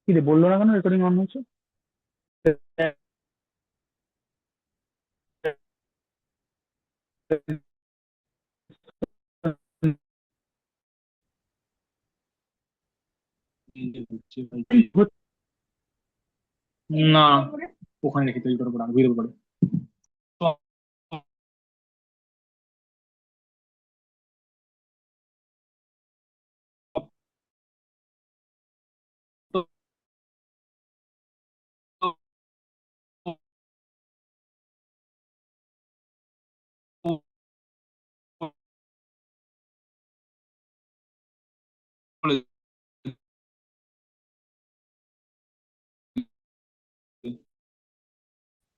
কি রে, বললো না কেন রেকর্ডিং অন হয়েছে? না, ওখানে রেখে তৈরি করবো না, বেরোবো পরে।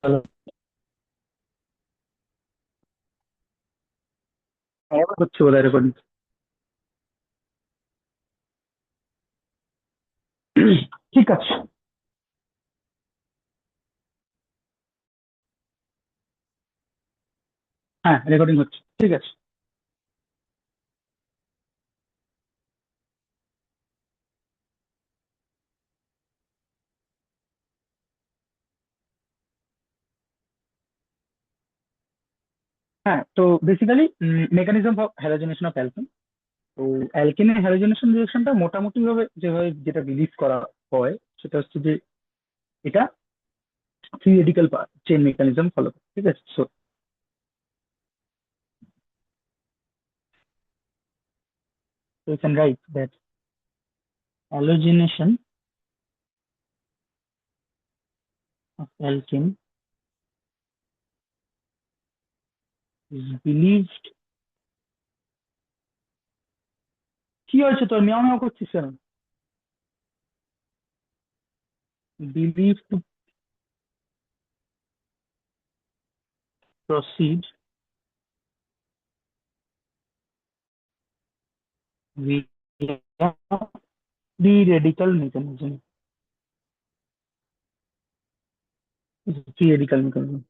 হ্যালো। হচ্ছে বোধহয় রেকর্ডিং। ঠিক আছে। হ্যাঁ, রেকর্ডিং হচ্ছে, ঠিক আছে। হ্যাঁ, তো basically mechanism of halogenation of alkane. তো অ্যালকেনের হ্যালোজেনেশন রিয়েকশনটা মোটামুটি ভাবে যেভাবে যেটা বিলিভ করা হয় সেটা হচ্ছে যে এটা free radical chain mechanism follow করে, ঠিক আছে। So you can write that halogenation of alkene is believed, কি হয়েছে তোর, মিয়াও মিয়াও করছিস কেন? Believe to proceed via free radical mechanism, free radical mechanism.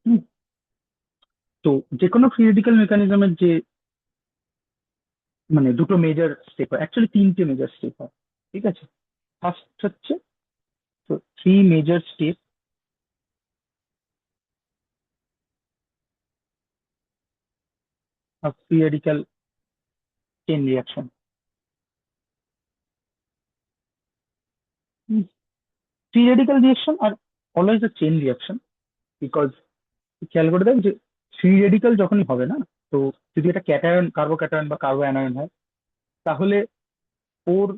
তো যে কোনো ফ্রি রেডিক্যাল মেকানিজমের যে মানে দুটো মেজর স্টেপ হয়, অ্যাকচুয়ালি তিনটে মেজর স্টেপ হয়, ঠিক আছে। ফার্স্ট হচ্ছে, তো three major step of free radical chain reaction. Free radical reaction are always a chain reaction, because খেয়াল করে দেখ যে ফ্রি রেডিক্যাল যখনই হবে না, তো যদি এটা ক্যাটায়ন, কার্বো ক্যাটায়ন বা কার্বো অ্যানায়ন হয়, তাহলে ওর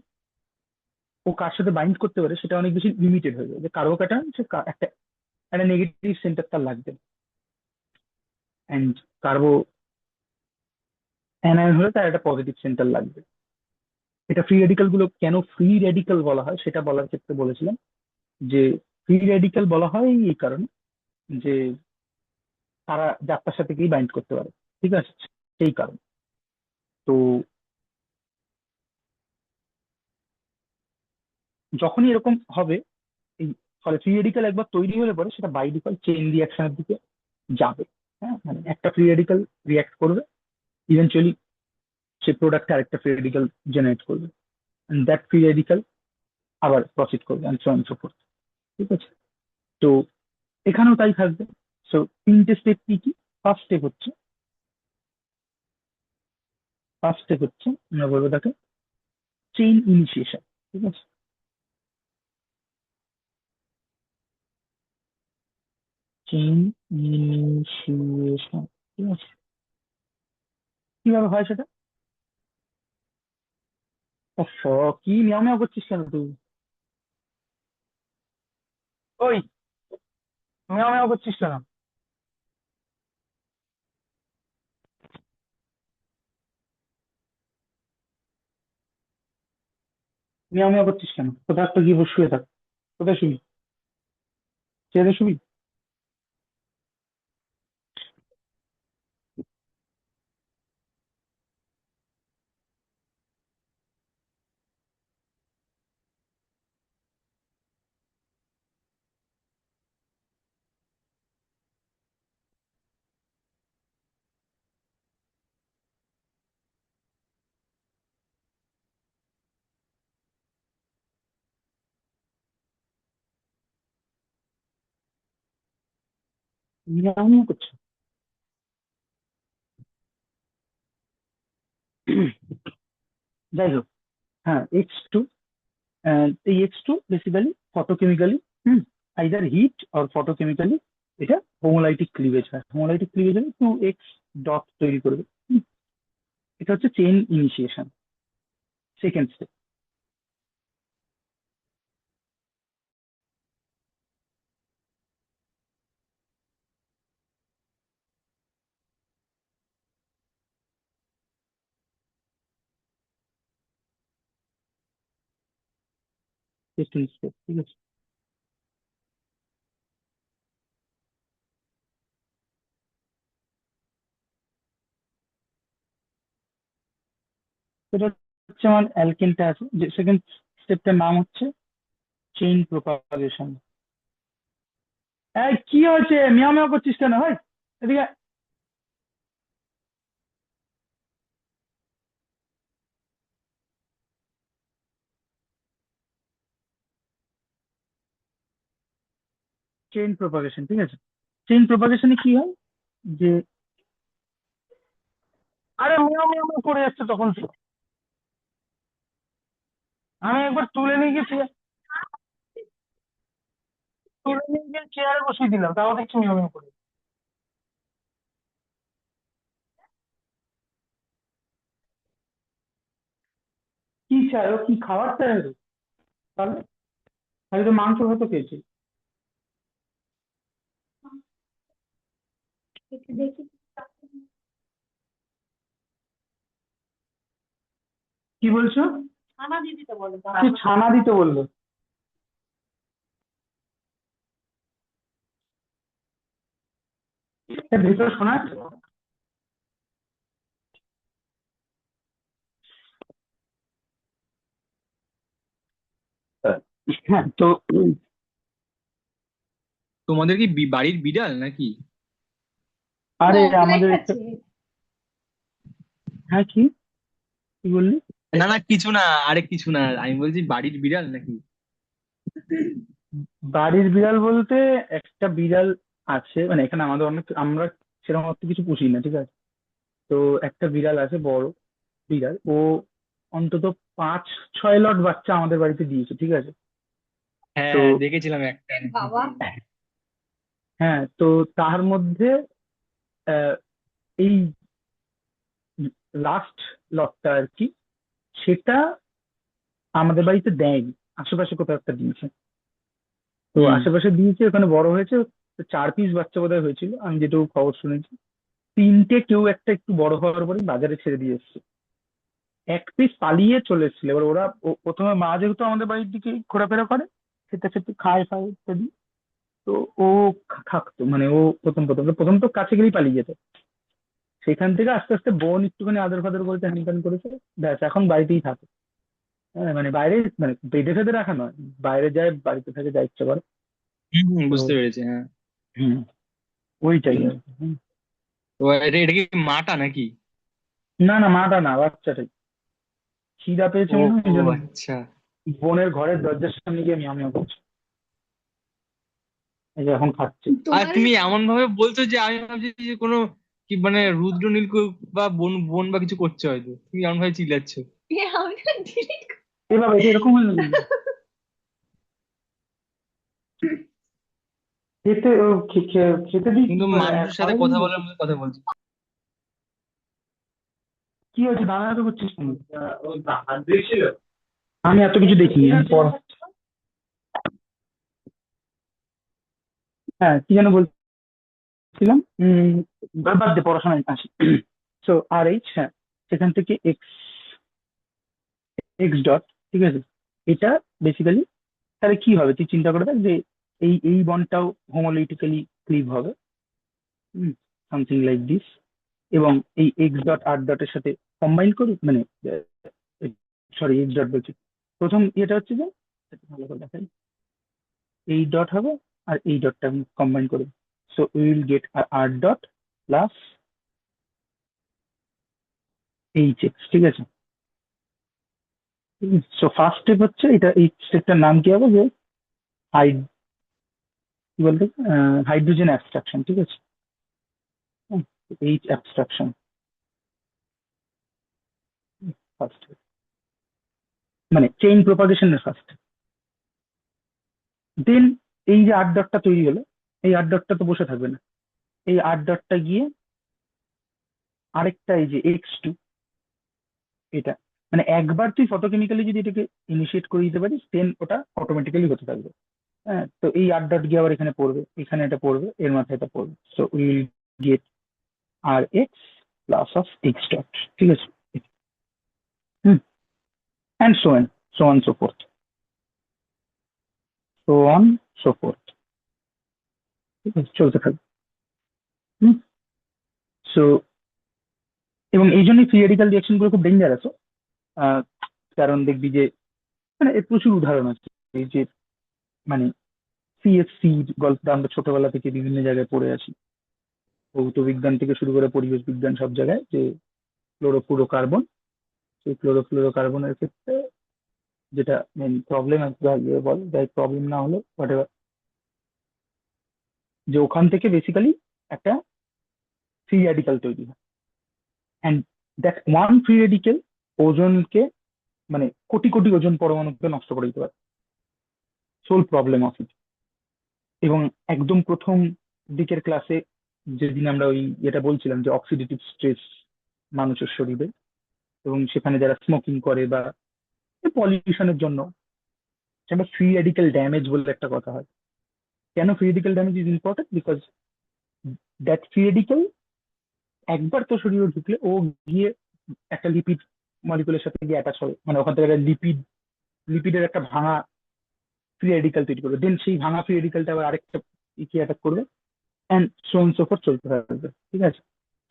ও কার সাথে বাইন্ড করতে পারে সেটা অনেক বেশি লিমিটেড হয়ে যাবে। যে কার্বো ক্যাটায়ন সে একটা একটা নেগেটিভ সেন্টার তার লাগবে, অ্যান্ড কার্বো অ্যানায়ন হলে তার একটা পজিটিভ সেন্টার লাগবে। এটা ফ্রি রেডিক্যাল গুলো কেন ফ্রি রেডিক্যাল বলা হয় সেটা বলার ক্ষেত্রে বলেছিলাম যে ফ্রি রেডিক্যাল বলা হয় এই কারণে যে তারা যাত্রার সাথে গিয়ে বাইন্ড করতে পারে, ঠিক আছে, সেই কারণে। তো যখনই এরকম হবে, এই ফলে ফ্রি রেডিক্যাল একবার তৈরি হলে পরে সেটা বাই ডিফল্ট চেইন রিয়াকশনের দিকে যাবে। হ্যাঁ, মানে একটা ফ্রি রেডিক্যাল রিয়াক্ট করবে, ইভেনচুয়ালি সে প্রোডাক্টে আরেকটা ফ্রি রেডিক্যাল জেনারেট করবে, দ্যাট ফ্রি রেডিক্যাল আবার প্রসিড করবে and so on so forth, ঠিক আছে। তো এখানেও তাই থাকবে। সো তিনটে স্টেপ কি কি? ফার্স্ট স্টেপ হচ্ছে, আমরা বলবো তাকে চেইন ইনিশিয়েশন, ঠিক আছে। চেইন ইনিশিয়েশন, ঠিক আছে। কিভাবে হয় সেটা? ও, কি মিয়াও মিয়াও করছিস কেন তুই? ওই, মিয়াও মিয়াও করছিস কেন? মিয়াও মিয়াও করছিস কেন? কোথাও একটা গিয়ে বসে শুয়ে থাক। কোথায় শুবি? চেয়ারে শুবি? আমিও করছি। যাই হোক, হ্যাঁ X2, এই X2 basically photochemically, either heat or photochemically এটা হোমোলাইটিক ক্লিভেজ হয়। হোমোলাইটিক ক্লিভেজ হলে 2x ডট তৈরি করবে। হুম, এটা হচ্ছে chain initiation, second step. Second step, ঠিক আছে। সেটা হচ্ছে আমার অ্যালকেনটা আছে, যে সেকেন্ড স্টেপটার নাম হচ্ছে চেইন প্রোপাগেশন। এই কি হয়েছে, মিয়াও মিয়াও করছিস কেন ভাই? এদিকে চেইন প্রোপাগেশন, ঠিক আছে। চেইন প্রোপাগেশনে কি হয় যে, আরে মিয়াও মিয়াও মিয়াও করে যাচ্ছে তখন থেকে। আমি একবার তুলে নিয়ে গেছি, তুলে নিয়ে গিয়ে চেয়ারে বসিয়ে দিলাম, তাও দেখছি মিয়াও মিয়াও করে। কি চাই ও, কি খাবার চাই ওর? তাহলে আমি তো মাংস ভাত খেয়েছি। কি বলছো? কি ছানা দিতে বললো? এর ভেতরে শোনা যাচ্ছে? হ্যাঁ তো তোমাদের কি বাড়ির বিড়াল নাকি? আরে আমাদের একটা, হ্যাঁ কি, কি বললি? না না, কিছু না, আরে কিছু না, আমি বলছি বাড়ির বিড়াল নাকি? বাড়ির বিড়াল বলতে একটা বিড়াল আছে, মানে এখানে আমাদের অনেক, আমরা সেরকম অত কিছু পুষি না, ঠিক আছে। তো একটা বিড়াল আছে, বড় বিড়াল, ও অন্তত 5-6 লট বাচ্চা আমাদের বাড়িতে দিয়েছে, ঠিক আছে। হ্যাঁ তো হ্যাঁ, দেখেছিলাম একটা। হ্যাঁ, তো তার মধ্যে আহ, এই লাস্ট লটটা আর কি, সেটা আমাদের বাড়িতে দেয়নি, আশেপাশে কোথাও একটা দিয়েছে। তো হুম। আশেপাশে দিয়েছে, ওখানে বড় হয়েছে। তো 4 পিস বাচ্চা বোধহয় হয়েছিল, আমি যেটুকু খবর শুনেছি। তিনটে কেউ একটা একটু বড় হওয়ার পরে বাজারে ছেড়ে দিয়ে এসছে। 1 পিস পালিয়ে চলে এসেছিল। এবার ওরা প্রথমে মা যেহেতু আমাদের বাড়ির দিকে ঘোরাফেরা করে, খেতে খেতে খায় ফায় ইত্যাদি, তো ও থাকতো, মানে ও প্রথম প্রথম প্রথম তো কাছে গেলেই পালিয়ে যেত। সেখান থেকে আস্তে আস্তে বোন একটুখানি আদর ফাদর করেছে, হ্যান ত্যান করেছে, ব্যাস এখন বাড়িতেই থাকে। হ্যাঁ, মানে বাইরে, মানে বেঁধে ফেঁধে রাখা নয়, বাইরে যায়, বাড়িতে থাকে, যা ইচ্ছে করে। হুম হুম, তো বুঝতে পেরেছি, হ্যাঁ। হুম, ওইটাই আর কি। তো এটা এটা কি মাটা নাকি? না না, মাটা না, বাচ্চাটাই। খিদা পেয়েছে ও মনে হয়, ও, এই জন্য আচ্ছা। বোনের ঘরের দরজার সামনে গিয়ে মিয়াও করছে। এই যে এখন খাচ্ছে। আর তুমি এমন ভাবে বলছো যে আমি ভাবছি যে কোনো কি মানে রুদ্র নীলকূপ বা বন বন বা কিছু করছে হয়তো, তুমি এমন ভাবে চিল্লাচ্ছ। এভাবে এটা এরকম হয়ে গেল। খেতে খেতে দিই, কিন্তু মানুষের সাথে খাওয়াই কথা দিই। বলার মতো কথা বলছি। কি হয়েছে, দাঁড়া তো করছিস কেন? আমি এত কিছু দেখিনি, আমি পর, হ্যাঁ কি যেন বলছিলাম, বাদ দে, পড়াশোনায় আসি। সো আর এইচ, হ্যাঁ, সেখান থেকে এক্স, এক্স ডট, ঠিক আছে। এটা বেসিক্যালি তাহলে কি হবে, তুই চিন্তা করে দেখ যে এই বন্ডটাও হোমোলিটিক্যালি ক্লিভ হবে, সামথিং লাইক দিস। এবং এই এক্স ডট আর ডটের সাথে কম্বাইন করি, মানে সরি এক্স ডট বলছি, প্রথম এটা হচ্ছে যে, এটা ভালো করে দেখাই, এই ডট হবে আর এই ডটটা আমি কম্বাইন করবো। So will get R dot plus H X, ঠিক আছে। সো ফার্স্ট স্টেপ হচ্ছে এটা, এই স্টেপটার নাম কি হবে যে কি বলতে, হাইড্রোজেন অ্যাবস্ট্রাকশন, ঠিক আছে। এইচ অ্যাবস্ট্রাকশন ফার্স্ট, মানে চেইন প্রপাগেশনের ফার্স্ট। দেন এই যে আট ডটটা তৈরি হলো, এই আট ডটটা তো বসে থাকবে না, এই আট ডটটা গিয়ে আরেকটা এই যে X2, এটা মানে একবার তুই ফটোকেমিক্যালি যদি এটাকে ইনিশিয়েট করে দিতে পারিস দেন ওটা অটোমেটিক্যালি হতে থাকবে। হ্যাঁ, তো এই আট ডট গিয়ে আবার এখানে পড়বে, এখানে এটা পড়বে, এর মাথায় এটা পড়বে, so will get R X plus of X dot, ঠিক আছে। Hmm, and so on so forth, so on so forth, ঠিক আছে, চলতে থাকবে। হুম, সো এবং এই জন্যই ফ্রি রেডিকাল রিয়াকশন গুলো খুব ডেঞ্জারাসও। কারণ দেখবি যে মানে এর প্রচুর উদাহরণ আছে, এই যে মানে সিএফসি গল্পটা আমরা ছোটবেলা থেকে বিভিন্ন জায়গায় পড়ে আছি, ভৌত বিজ্ঞান থেকে শুরু করে পরিবেশ বিজ্ঞান সব জায়গায়, যে ক্লোরোফ্লুরোকার্বন, সেই ক্লোরোফ্লুরোকার্বনের ক্ষেত্রে যেটা মেন প্রবলেম বল, যাই প্রবলেম না হলো হোয়াট এভার, যে ওখান থেকে বেসিক্যালি একটা ফ্রি রেডিকাল তৈরি হয়, and that one free radical ওজনকে মানে কোটি কোটি ওজন পরমাণুকে নষ্ট করে দিতে পারে, সোল প্রবলেম অফ ইট। এবং একদম প্রথম দিকের ক্লাসে যেদিন আমরা ওই এটা বলছিলাম যে অক্সিডেটিভ স্ট্রেস মানুষের শরীরে, এবং সেখানে যারা স্মোকিং করে বা পলিউশনের জন্য সেটা ফ্রি রেডিক্যাল ড্যামেজ বলে একটা কথা হয়। কেন free radical damage is important? Because that free radical একবার তো শরীরে ঢুকলে ও গিয়ে একটা লিপিড মলিকুলের সাথে গিয়ে অ্যাটাচ হবে, মানে ওখান থেকে একটা লিপিডের একটা ভাঙা ফ্রি রেডিক্যাল তৈরি করবে, দেন সেই ভাঙা ফ্রি রেডিক্যালটা আবার আরেকটা ইকে অ্যাটাক করবে, and so on so fourth চলতে থাকবে, ঠিক আছে।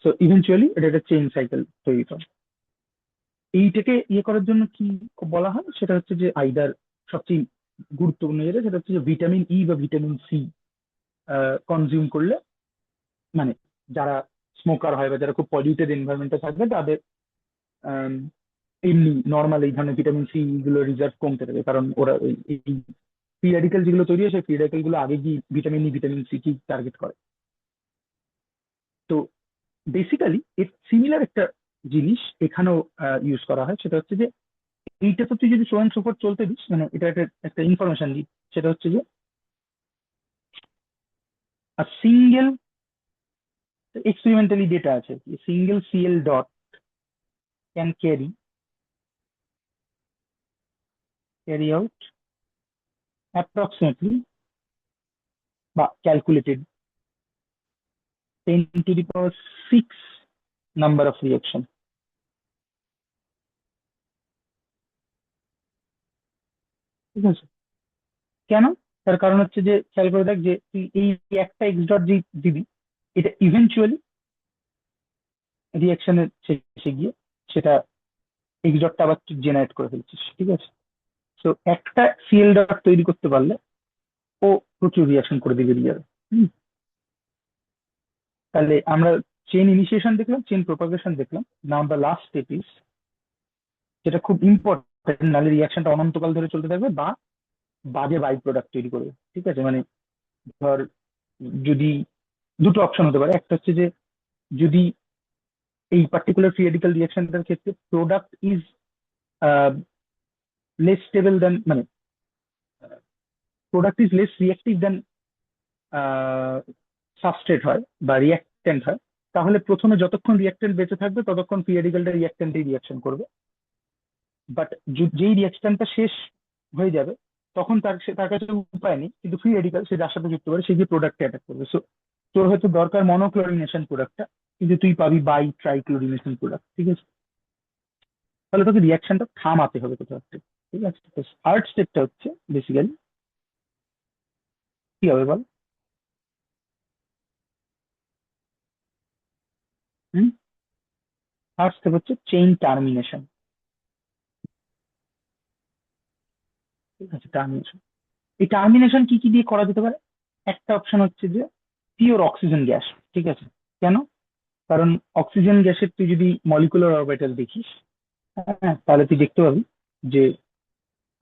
সো ইভেনচুয়ালি এটা একটা চেইন সাইকেল তৈরি করে। এইটাকে ইয়ে করার জন্য কি বলা হয় সেটা হচ্ছে যে আইদার সবচেয়ে গুরুত্বপূর্ণ যেটা সেটা হচ্ছে যে ভিটামিন ই বা ভিটামিন সি কনজিউম করলে, মানে যারা স্মোকার হয় বা যারা খুব পলিউটেড এনভায়রনমেন্টে থাকবে তাদের আম, এমনি নর্মাল এই ধরনের ভিটামিন সি গুলো রিজার্ভ কমতে থাকে, কারণ ওরা এই ফ্রি রেডিক্যাল যেগুলো তৈরি হয় সেই ফ্রি রেডিক্যাল গুলো আগে গিয়ে ভিটামিন ই ভিটামিন সি কি টার্গেট করে। তো বেসিক্যালি এর সিমিলার একটা জিনিস এখানেও ইউজ করা হয়, সেটা হচ্ছে যে এইটা তো তুই যদি সোয়েন সুপার চলতে দিস, মানে এটা একটা একটা ইনফরমেশন দিই, সেটা হচ্ছে যে সিঙ্গেল এক্সপেরিমেন্টালি ডেটা আছে, single CL dot can carry out approximately বা ক্যালকুলেটেড 10⁶ নাম্বার অফ রিয়াকশন, ঠিক আছে। কেন? তার কারণ হচ্ছে যে খেয়াল করে দেখ যে তুই এই একটা এক্স ডট যে দিবি, এটা ইভেনচুয়ালি রিয়াকশনের শেষে গিয়ে সেটা এক্স ডটটা আবার তুই জেনারেট করে ফেলছিস, ঠিক আছে। তো একটা সিএল ডট তৈরি করতে পারলে ও প্রচুর রিয়াকশন করে দিবে রিয়াল। তাহলে আমরা চেইন ইনিশিয়েশন দেখলাম, চেইন প্রপাগেশন দেখলাম, নাও দ্য লাস্ট স্টেপ ইজ, যেটা খুব ইম্পর্টেন্ট, নাহলে রিয়াকশনটা অনন্তকাল ধরে চলতে থাকবে বা বাজে বাই প্রোডাক্ট তৈরি করবে, ঠিক আছে। মানে ধর, যদি দুটো অপশন হতে পারে, একটা হচ্ছে যে যদি এই পার্টিকুলার ফ্রি রেডিক্যাল রিয়াকশনটার ক্ষেত্রে product is less stable then, মানে product is less reactive then substrate হয় বা রিয়াক্টেন্ট হয়, তাহলে প্রথমে যতক্ষণ রিয়াক্টেন্ট বেঁচে থাকবে ততক্ষণ ফ্রি রেডিক্যালটা রিয়াক্টেন্টেই রিয়াকশন করবে। বাট যেই রিয়াকশনটা শেষ হয়ে যাবে তখন তার কাছে উপায় নেই, কিন্তু ফ্রি রেডিক্যাল সে যার সাথে যুক্ত করে সে গিয়ে প্রোডাক্টে অ্যাটাক করবে। সো তোর হয়তো দরকার মনোক্লোরিনেশন প্রোডাক্টটা, কিন্তু তুই পাবি বাই ট্রাইক্লোরিনেশন প্রোডাক্ট, ঠিক আছে। তাহলে তোকে রিয়াকশনটা থামাতে হবে কোথাও একটা, ঠিক আছে। তো থার্ড স্টেপটা হচ্ছে বেসিক্যালি কি হবে বল? হুম, থার্ড স্টেপ হচ্ছে চেইন টার্মিনেশন, ঠিক আছে, টার্মিনেশন। এই টার্মিনেশন কি কি দিয়ে করা যেতে পারে? একটা অপশন হচ্ছে যে পিওর অক্সিজেন গ্যাস, ঠিক আছে। কেন? কারণ অক্সিজেন গ্যাসের তুই যদি মলিকুলার অরবিটাল দেখিস, হ্যাঁ, তাহলে তুই দেখতে পাবি যে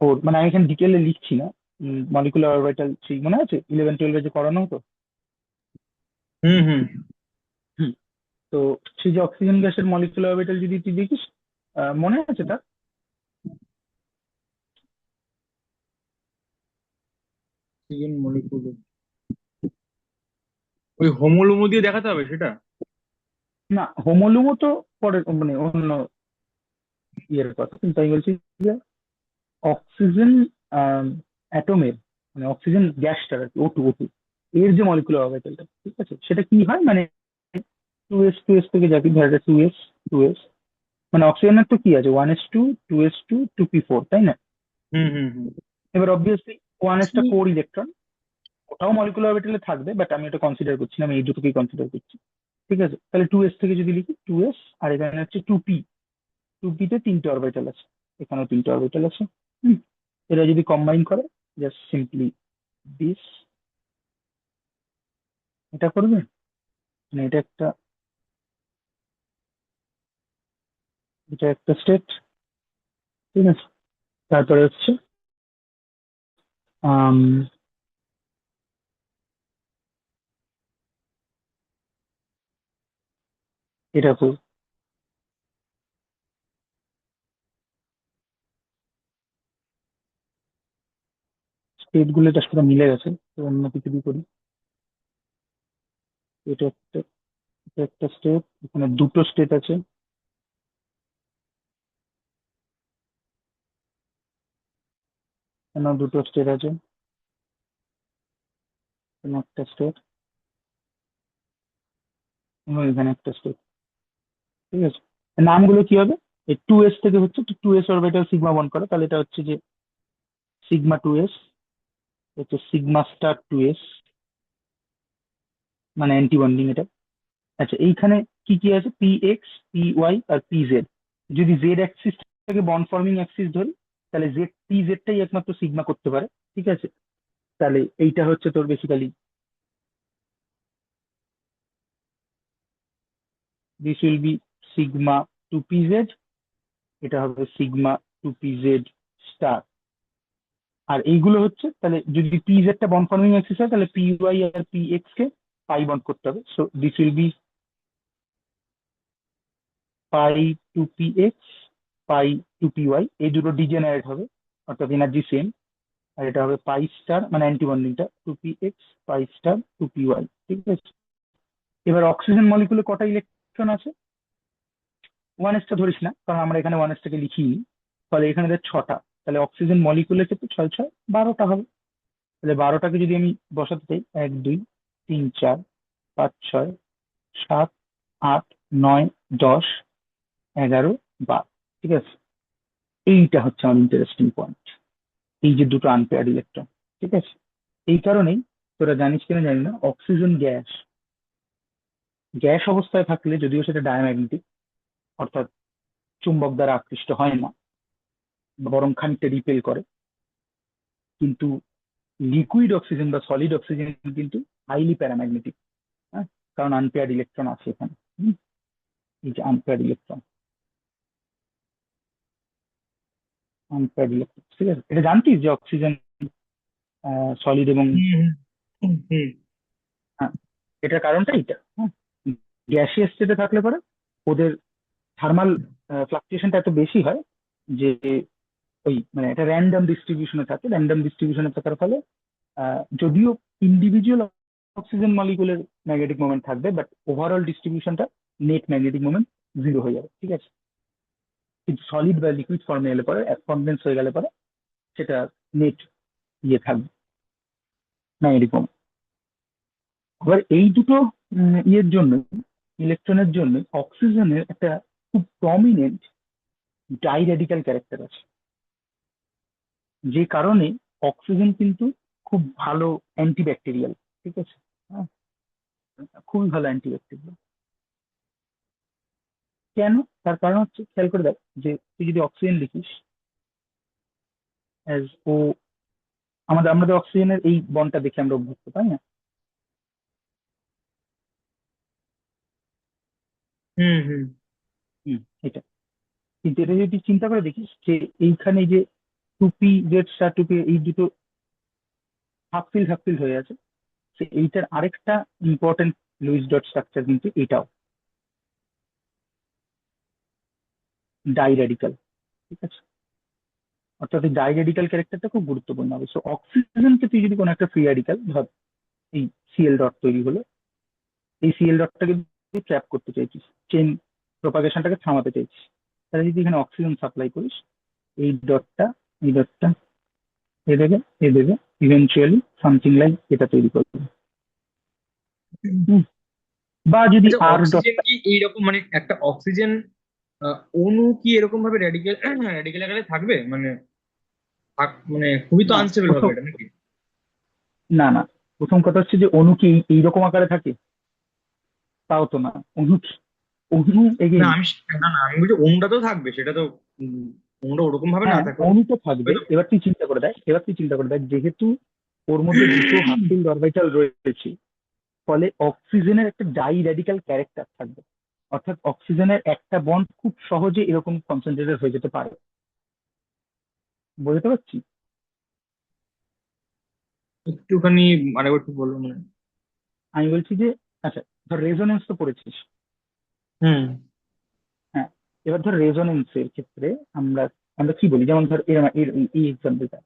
ওর, মানে আমি এখানে ডিটেলে লিখছি না, মলিকুলার অরবিটাল সেই মনে আছে 11-12 যে করানো হতো। হুম হুম। হুম। তো সেই যে অক্সিজেন গ্যাসের মলিকুলার অরবিটাল যদি তুই দেখিস, মনে আছে তার? অক্সিজেন মলিকুল ওই হোমোলোমো দিয়ে দেখাতে হবে সেটা? না, হোমোলুমো তো পরে মানে অন্য ইয়ের কথা, কিন্তু আমি বলছি যে অক্সিজেন অ্যাটমের মানে অক্সিজেন গ্যাসটার আর কি, O2 এর যে মলিকুলার অরবিটালটা, ঠিক আছে, সেটা কি হয় মানে 2s থেকে যাবি, ধর 2s মানে অক্সিজেনের তো কি আছে, 1s2 2s2 2p4, তাই না? হুম হুম হুম। এবার অবভিয়াসলি 1s টা কি? কোর ইলেকট্রন, ওটাও মলিকুলার অরবিটালে থাকবে, বাট আমি এটা কনসিডার করছি না, আমি এই দুটোকেই কনসিডার করছি। ঠিক আছে, তাহলে 2s থেকে যদি লিখি 2s, আর এখানে হচ্ছে 2p, 2p তে 3টে অরবিটাল আছে, এখানেও 3টে অরবিটাল আছে। হুম। এরা যদি কম্বাইন করে জাস্ট সিম্পলি দিস, এটা করবে, মানে এটা একটা স্টেট, ঠিক আছে। তারপরে হচ্ছে আম, এটা করবে, স্টেট গুলো তার সাথে মিলে গেছে, তো অন্য কিছু দিয়ে করি। এটা একটা, এটা একটা স্টেট, এখানে দুটো স্টেট আছে, এখানে দুটো স্টেট আছে, এখানে একটা স্টেট, এবং এখানে একটা স্টেট, ঠিক আছে। নামগুলো কি হবে, এই 2s থেকে হচ্ছে 2s অরবিটাল সিগমা বন্ড করে, তাহলে এটা হচ্ছে যে σ2s, হচ্ছে σ*2s, মানে অ্যান্টি বন্ডিং এটা। আচ্ছা, এইখানে কি কি আছে, px py আর pz, যদি জেড অ্যাক্সিস থেকে বন্ড ফর্মিং অ্যাক্সিস ধরি, তাহলে pz টাই একমাত্র সিগমা করতে পারে, ঠিক আছে। তাহলে এইটা হচ্ছে তোর basically, this will be σ2pz, এটা হবে σ2pz স্টার। আর এইগুলো হচ্ছে, তাহলে যদি pz টা বন্ড ফর্মিং অ্যাক্সিস হয়, তাহলে py আর px কে পাই বন্ড করতে হবে, so this will be π2px π2py, এই দুটো ডিজেনারেট হবে, অর্থাৎ এনার্জি সেম। আর এটা হবে পাই স্টার মানে অ্যান্টি বন্ডিংটা 2px π*2py, ঠিক আছে। এবার অক্সিজেন মলিকুলে কটা ইলেকট্রন আছে, 1s টা ধরিস না, কারণ আমরা এখানে 1s টাকে লিখিনি, ফলে এখানে দেখ 6টা, তাহলে অক্সিজেন মলিকুলের ক্ষেত্রে 6 6 12টা হবে। তাহলে 12টাকে যদি আমি বসাতে চাই, 1 2 3 4 5 6 7 8 9 10 11 12, ঠিক আছে। এইটা হচ্ছে আমার ইন্টারেস্টিং পয়েন্ট, এই যে দুটো আনপেয়ার্ড ইলেকট্রন, ঠিক আছে। এই কারণেই, তোরা জানিস কিনা জানি না, অক্সিজেন গ্যাস গ্যাস অবস্থায় থাকলে, যদিও সেটা ডায়াম্যাগনেটিক, অর্থাৎ চুম্বক দ্বারা আকৃষ্ট হয় না, বরং খানিকটা রিপেল করে, কিন্তু লিকুইড অক্সিজেন বা সলিড অক্সিজেন কিন্তু হাইলি প্যারাম্যাগনেটিক। হ্যাঁ, কারণ আনপেয়ার্ড ইলেকট্রন আছে এখানে। এই যে আনপেয়ার্ড ইলেকট্রন, ঠিক আছে, এটা জানতিস যে অক্সিজেন সলিড এবং হুম হুম হুম। হ্যাঁ, এটার কারণটা এইটা। হ্যাঁ, গ্যাসিয়াস স্টেটে থাকলে পরে ওদের থার্মাল ফ্লাকচুয়েশনটা এত বেশি হয় যে, ওই মানে এটা র্যান্ডম ডিস্ট্রিবিউশনে থাকার ফলে, যদিও ইন্ডিভিজুয়াল অক্সিজেন মলিকুলের ম্যাগনেটিক মোমেন্ট থাকবে, বাট ওভারঅল ডিস্ট্রিবিউশনটা নেট ম্যাগনেটিক মোমেন্ট 0 হয়ে যাবে, ঠিক আছে। কিন্তু সলিড বা লিকুইড ফর্মে এলে পরে, কনডেন্স হয়ে গেলে পরে, সেটা নেট ইয়ে থাকবে, ম্যাগনেটিক মোমেন্ট। এবার এই দুটো ইয়ের জন্য, ইলেকট্রনের জন্য অক্সিজেনের একটা খুব প্রমিনেন্ট ডাই রেডিক্যাল ক্যারেক্টার আছে, যে কারণে অক্সিজেন কিন্তু খুব ভালো অ্যান্টিব্যাকটেরিয়াল, ঠিক আছে। হ্যাঁ, খুবই ভালো অ্যান্টিব্যাকটেরিয়াল। কেন? তার কারণ হচ্ছে, খেয়াল করে দেখ, যে তুই যদি অক্সিজেন লিখিস অ্যাজ ও, আমাদের অক্সিজেনের এই বন্ডটা দেখে আমরা অভ্যস্ত, তাই না? হুম হুম। হুম, এটা, কিন্তু এটা যদি তুই চিন্তা করে দেখিস যে এইখানে যে 2p z স্টার 2p, এই দুটো হাফ ফিল হয়ে আছে। এইটার আরেকটা ইম্পর্টেন্ট লুইস ডট স্ট্রাকচার কিন্তু এটাও, ডাই রেডিকাল। ঠিক আছে, অর্থাৎ এই ডাই রেডিকাল ক্যারেক্টারটা খুব গুরুত্বপূর্ণ হবে। সো অক্সিজেনকে তুই যদি কোনো একটা ফ্রি রেডিকাল ধর, এই সিএল ডট তৈরি হলো, এই সিএল ডটটাকে তুই ট্র্যাপ করতে চাইছিস, চেন প্রপাগেশনটাকে থামাতে চাইছিস, তাহলে যদি এখানে অক্সিজেন সাপ্লাই করিস, এই ডটটা এই ডটটা এ দেবে এ দেবে, ইভেনচুয়ালি সামথিং লাইক এটা তৈরি করবে। হুম। বা যদি আচ্ছা, আর অক্সিজেন ডটটা, কি এইরকম মানে একটা অক্সিজেন অণু কি এরকম ভাবে রেডিকেল রেডিকেল আকারে থাকবে মানে মানে খুবই তো না আনস্টেবল হবে প্রথম, এটা নাকি? না না, প্রথম কথা হচ্ছে যে অণু কি এইরকম আকারে থাকে? তাও তো না। অণু অণু না এগেইন, আমি না না আমি বলছি অণুটা তো থাকবে, সেটা তো অণুটা ওরকম ভাবে না হ্যাঁ থাকলেও অণু তো থাকবে। হয়তো। এবার তুই চিন্তা করে দেখ, যেহেতু ওর মধ্যে দুটো হাফ ফিল্ড অরবিটাল রয়েছে, ফলে অক্সিজেনের একটা ডাই রেডিকাল ক্যারেক্টার থাকবে। অর্থাৎ অক্সিজেনের একটা বন্ড খুব সহজে এরকম কনসেন্ট্রেটেড হয়ে যেতে পারে। বুঝতে পারছি? একটুখানি আরেকবার একটু বললো মানে। আমি বলছি যে, আচ্ছা ধর রেজোনেন্স তো পড়েছিস। হুম। হ্যাঁ, এবার ধর রেজোনেন্সের ক্ষেত্রে আমরা আমরা কি বলি, যেমন ধর এই এক্সাম্পলটা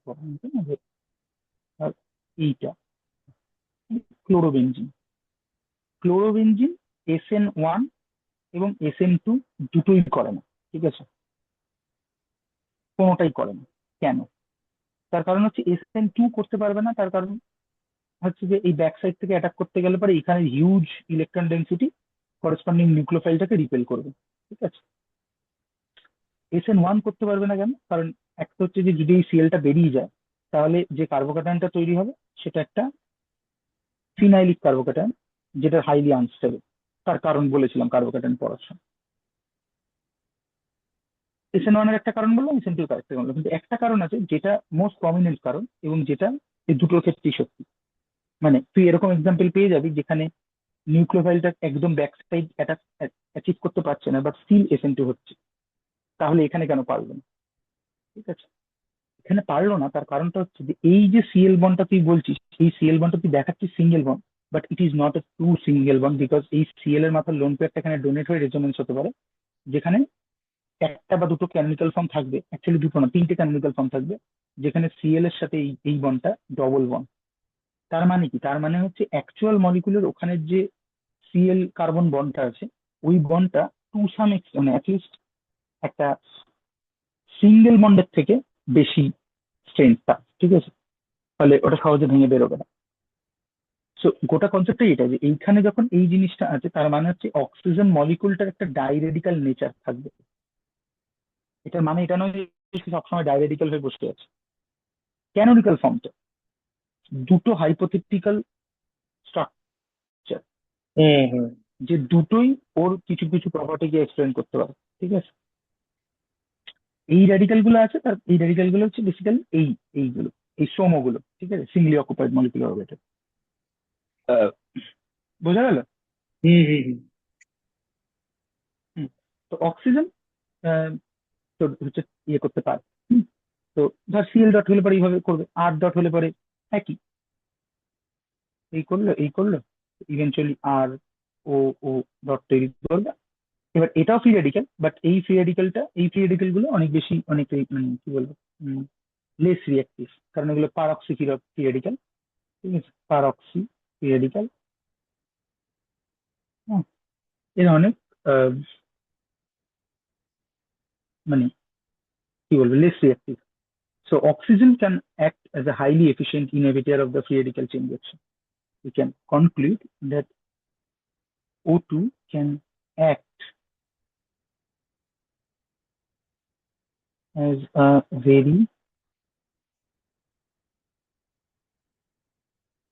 এইটা ক্লোরোবেনজিন। ক্লোরোবেনজিন SN1 এবং SN2 দুটোই করে না। ঠিক আছে, কোনোটাই করে না। কেন? তার কারণ হচ্ছে SN2 করতে পারবে না, তার কারণ হচ্ছে যে এই ব্যাক সাইড থেকে অ্যাটাক করতে গেলে পরে এখানে হিউজ ইলেকট্রন ডেন্সিটি করেসপন্ডিং নিউক্লিওফাইলটাকে রিপেল করবে। ঠিক আছে, SN1 করতে পারবে না কেন? কারণ একটা হচ্ছে যে যদি এই সিএলটা বেরিয়ে যায়, তাহলে যে কার্বোক্যাটায়নটা তৈরি হবে সেটা একটা ফিনাইলিক কার্বোক্যাটায়ন, যেটা হাইলি আনস্টেবল। তার কারণ বলেছিলাম কার্বোক্যাটায়ন পড়ার সময়। SN1 এর একটা কারণ বললাম, SN2 এর একটা কারণ বললাম, কিন্তু একটা কারণ আছে যেটা মোস্ট প্রমিনেন্ট কারণ, এবং যেটা এই দুটোর ক্ষেত্রেই সত্যি। মানে তুই এরকম এক্সাম্পল পেয়ে যাবি যেখানে নিউক্লিওফাইলটা একদম ব্যাক সাইড অ্যাটাক অ্যাচিভ করতে পারছে না, বাট স্টিল SN2 হচ্ছে। তাহলে এখানে কেন পারলো না? ঠিক আছে, এখানে পারলো না তার কারণটা হচ্ছে যে এই যে সিএল বন্ডটা তুই বলছিস, এই সিএল বন্ডটা তুই দেখাচ্ছিস single bond, but it is not a true single bond, because এই সিএল এর মাথার লোন পেয়ারটা এখানে ডোনেট হয়ে রেজোনেন্স হতে পারে, যেখানে একটা বা দুটো ক্যানোনিক্যাল ফর্ম থাকবে, অ্যাকচুয়ালি দুটো না তিনটে ক্যানোনিক্যাল ফর্ম থাকবে, যেখানে সিএল এর সাথে এই বন্ডটা ডবল বন্ড। তার মানে কি? তার মানে হচ্ছে অ্যাকচুয়াল মলিকুলের ওখানে যে সিএল কার্বন বন্ডটা আছে, ওই বন্ডটা টু সাম এক্সটেন্ট মানে অ্যাটলিস্ট একটা সিঙ্গেল বন্ডের থেকে বেশি স্ট্রেংথ। ঠিক আছে, ফলে ওটা সহজে ভেঙে বেরোবে না। সো গোটা কনসেপ্টটাই এটা, যে এইখানে যখন এই জিনিসটা আছে, তার মানে হচ্ছে অক্সিজেন মলিকুলটার একটা ডাইরেডিক্যাল নেচার থাকবে। এটার মানে এটা নয় যে সে সবসময় ডাইরেডিক্যাল হয়ে বসে আছে। ক্যানোনিক্যাল ফর্মটা দুটো হাইপোথেটিক্যাল স্ট্রাকচার, হুম হুম। যে দুটোই ওর কিছু কিছু প্রপার্টিকে এক্সপ্লেন করতে পারে। ঠিক আছে, এই রেডিক্যাল গুলো আছে, তার এই রেডিক্যাল গুলো হচ্ছে বেসিক্যালি এইগুলো, এই সোমো গুলো। ঠিক আছে, সিঙ্গলি অকুপাইড মলিকুলার অরবিটাল। বোঝা গেল? হুম হুম হুম। হুম। তো অক্সিজেন তো হচ্ছে ইয়ে করতে পারে। হুম। তো ধর সিএল ডট হলে পরে এইভাবে করবে, আর ডট হলে পরে একই, এই করলো ইভেনচুয়ালি আর ও ও ডট তৈরি করবে। এবার এটাও ফ্রি রেডিক্যাল, বাট এই ফ্রি রেডিক্যাল গুলো অনেক বেশি, অনেক মানে কি বলবো, লেস রিয়াক্টিভ, কারণ এগুলো পারঅক্সি ফ্রি রেডিক্যাল। ঠিক আছে, পারঅক্সি ফ্রি রেডিক্যাল। এর অনেক আহ, মানে কি বলবো, less reactive. So oxygen can act as a highly efficient inhibitor of the free radical chain reaction. We can conclude that O2 can act as a very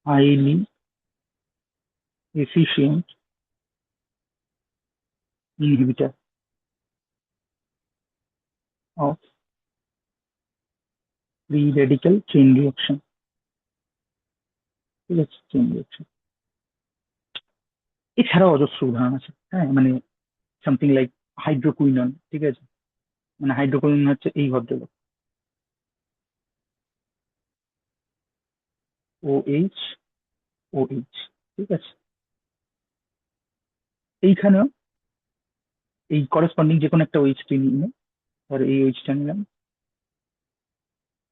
highly efficient inhibitor of free radical chain reaction. ঠিক আছে, chain reaction. এছাড়াও অজস্র উদাহরণ আছে। হ্যাঁ, মানে something like hydroquinone. ঠিক আছে, মানে হাইড্রোকুইনন হচ্ছে এই ভদ্রলোক। ও এইচ, ও এইচ, ঠিক আছে। এইখানেও এই করেসপন্ডিং যে কোনো একটা ওইচ তুই নিয়ে, ধর এই ওইচটা নিলাম,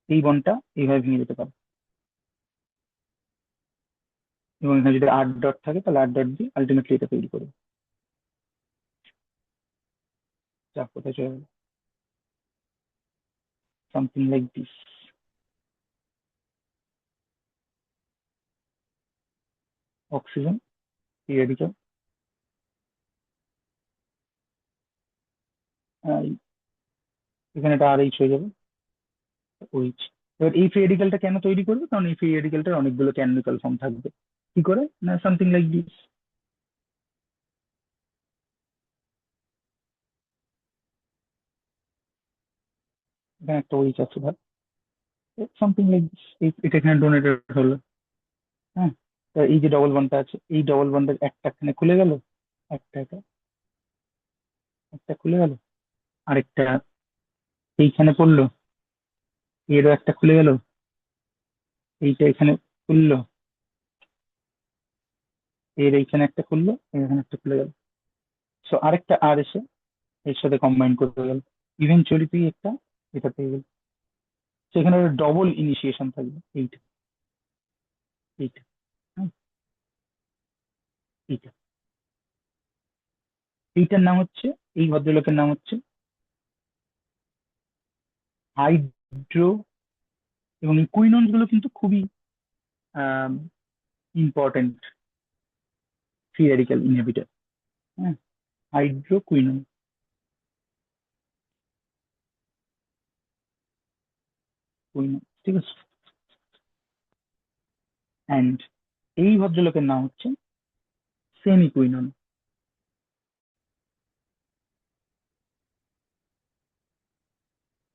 এই বন্ডটা এইভাবে ভেঙে যেতে পারে, এবং এখানে যদি 8 ডট থাকে তাহলে 8 ডট দিয়ে আলটিমেটলি এটা তৈরি করবে। যা কোথায় চলে গেল, something like this. Oxygen periodical, এখানে এটা আর এইচ হয়ে যাবে, ওইচ। এবার এই ফ্রি রেডিক্যালটা কেন তৈরি করবে, কারণ এই ফ্রি রেডিক্যালটার অনেকগুলো ক্যানোনিকাল ফর্ম থাকবে। কি করে না, সামথিং লাইক দিস। এখানে একটা ওইচ আছে ধর, সামথিং লাইক দিস, এটা এখানে ডোনেটেড হলো। হ্যাঁ, তো এই যে ডবল বন্ডটা আছে, এই ডবল বন্ডের একটা এখানে খুলে গেল, একটা এটা, একটা খুলে গেল, আরেকটা এইখানে পড়লো, এরও একটা খুলে গেল, এইটা এখানে খুললো, এর এইখানে একটা খুললো, এর এখানে একটা খুলে গেল। সো আরেকটা আর এসে এর সাথে কম্বাইন করতে গেল, ইভেনচুয়ালি তুই একটা এটা পেয়ে গেল। সেখানে ডবল ইনিশিয়েশন থাকবে, এইটা, এইটা, হ্যাঁ, এইটা। এইটার নাম হচ্ছে, এই ভদ্রলোকের নাম হচ্ছে হাইড্রো, এবং এই কুইনন্স গুলো কিন্তু খুবই ইম্পর্টেন্ট ফ্রি রেডিক্যাল ইনহিবিটর। হ্যাঁ, হাইড্রো কুইনন, কুইনন, ঠিক আছে। অ্যান্ড এই ভদ্রলোকের নাম হচ্ছে সেমি কুইনন।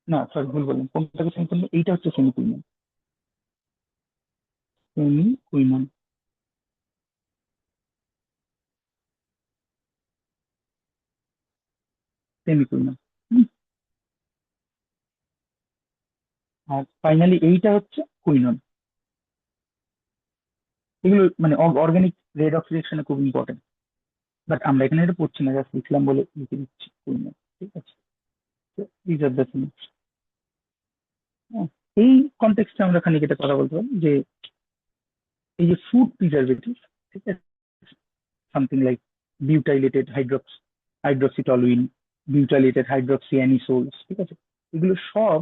না সরি, ভুল বললাম, কোনটাকে সেমি কুইনন, এইটা হচ্ছে semi quinone, semi quinone, semi quinone. আর ফাইনালি এইটা হচ্ছে কুইনন। এগুলো মানে অর্গানিক রেড অক্সিডেশনে খুব ইম্পর্টেন্ট, বাট আমরা এখানে এটা পড়ছি না, জাস্ট লিখলাম বলে লিখে দিচ্ছি কুইনন, ঠিক আছে। This are the things. এই কনটেক্সটে আমরা খানিক এটা কথা বলতে পারি যে এই যে ফুড প্রিজারভেটিভ, ঠিক আছে, সামথিং লাইক বিউটাইলেটেড হাইড্রক্সিটলুইন, বিউটাইলেটেড হাইড্রক্সিঅ্যানিসোলস, ঠিক আছে, এগুলো সব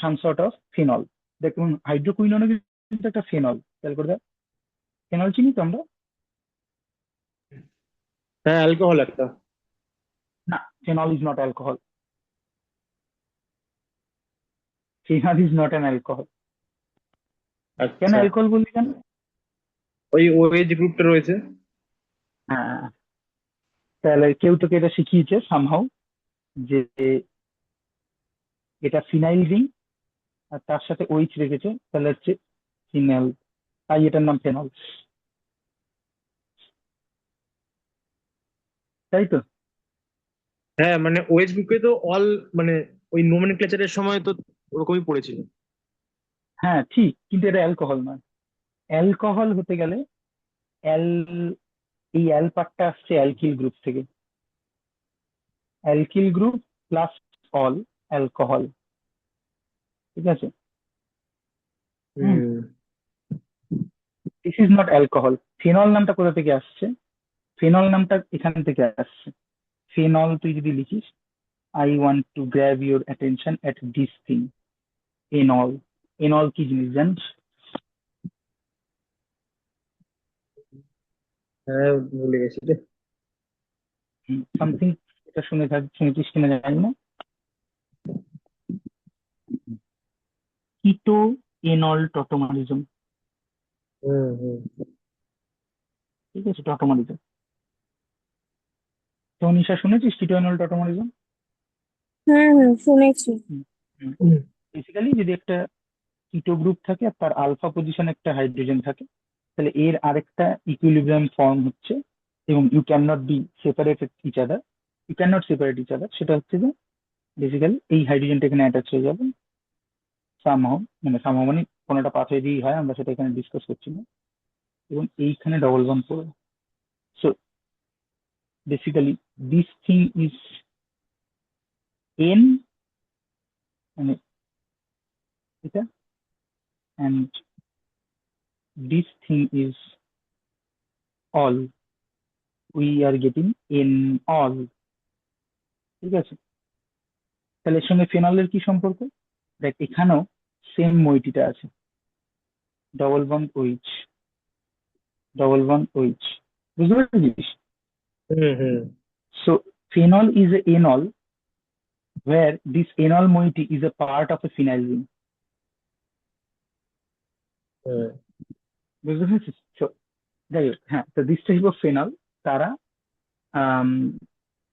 সাম সর্ট অফ ফেনল। দেখুন হাইড্রোকুইননও কিন্তু একটা ফেনল, খেয়াল করে দেখ, ফেনল চিনি তো আমরা। হ্যাঁ, অ্যালকোহল একটা। না, phenol is not alcohol, phenol is not an alcohol. কেন আচ্ছা, অ্যালকোহল বললি কেন? ওই ওএইচ গ্রুপটা রয়েছে। হ্যাঁ, তাহলে কেউ তোকে এটা শিখিয়েছে সামহাউ, যে এটা ফিনাইল রিং আর তার সাথে ওইচ রেখেছে, তাহলে হচ্ছে ফিনাইল, তাই এটার নাম ফেনল, তাই তো। হ্যাঁ, মানে ওএইচ গ্রুপে তো অল, মানে ওই নোমেনক্লেচারের সময় তো ওরকমই পড়েছিল। হ্যাঁ ঠিক, কিন্তু এটা অ্যালকোহল নয়। অ্যালকোহল হতে গেলে অ্যাল, এই অ্যাল পার্টটা আসছে অ্যালকিল গ্রুপ থেকে, alkyl group plus ol, alcohol, ঠিক আছে। Hmm, hmm. This is not alcohol. Phenol নামটা কোথা থেকে আসছে? ফেনল নামটা এখান থেকে আসছে। ফেনল তুই যদি লিখিস, I want to grab your attention at this thing, enol. Enol কি জিনিস জানিস? হ্যাঁ, ভুলে গেছি রে। সামথিং, এটা শুনেছিস কিনা জানি না। কিটো এনল টটোমারিজম, হুম, হুম। ঠিক আছে, টটোমারিজম। তো নিশা শুনেছিস কিটো এনল টটোমারিজম? হুম হুম, শুনেছি। হুম। বেসিক্যালি যদি একটা কিটো গ্রুপ থাকে আর তার আলফা পজিশনে একটা হাইড্রোজেন থাকে, তাহলে এর আরেকটা ইকুইলিব্রিয়াম ফর্ম হচ্ছে, এবং you can not be separated each other, you can not separate each other, সেটা হচ্ছে যে বেসিক্যালি এই হাইড্রোজেনটা এখানে অ্যাটাচ হয়ে যাবে সামহাও, মানে সামহাও মানে কোনো একটা পাথওয়ে দিয়েই হয়, আমরা সেটা এখানে ডিসকাস করছি না। এবং এইখানে ডবল বন্ড পড়বে। So basically this thing is an, মানে এটা, and this thing is all. We are getting and all. ঠিক আছে, তাহলে এর সঙ্গে ফেনলের কি সম্পর্ক? দেখ এখানেও সেম মইটিটা আছে, double bond OH, double bond OH, বুঝতে পারছিস? Hmm hmm so phenol is a enol where this enol moiety is a part of a phenyl ring. হুম বুঝতে পেরেছিস? So, যাই হোক, হ্যাঁ, তো দিস টাইপ অফ ফেনল তারা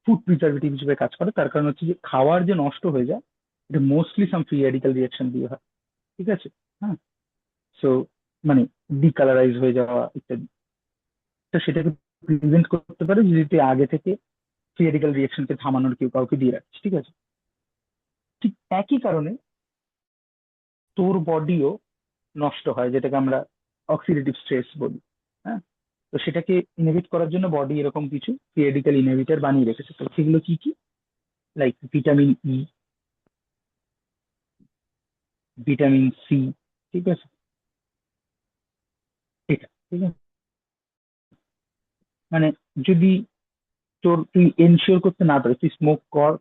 ফুড প্রিজারভেটিভ হিসেবে কাজ করে। তার কারণ হচ্ছে যে খাবার যে নষ্ট হয়ে যায়, এটা মোস্টলি সাম ফ্রি রেডিক্যাল রিয়াকশন দিয়ে হয়। ঠিক আছে, হ্যাঁ। সো মানে ডিকালারাইজ হয়ে যাওয়া ইত্যাদি। তো সেটাকে প্রিভেন্ট করতে পারে যদি তুই আগে থেকে ফ্রি রেডিক্যাল রিয়াকশনকে থামানোর কেউ কাউকে দিয়ে রাখিস। ঠিক আছে, ঠিক একই কারণে তোর বডিও নষ্ট হয়, যেটাকে আমরা অক্সিডেটিভ স্ট্রেস বলি। হ্যাঁ, তো সেটাকে ইনহিবিট করার জন্য বডি এরকম কিছু ফ্রি রেডিক্যাল ইনহিবিটর বানিয়ে রেখেছে। তো সেগুলো কি কি? Like vitamin E, vitamin C. ঠিক আছে, এটা ঠিক আছে। মানে যদি তুই এনশিওর করতে না পারিস, তুই স্মোক কর।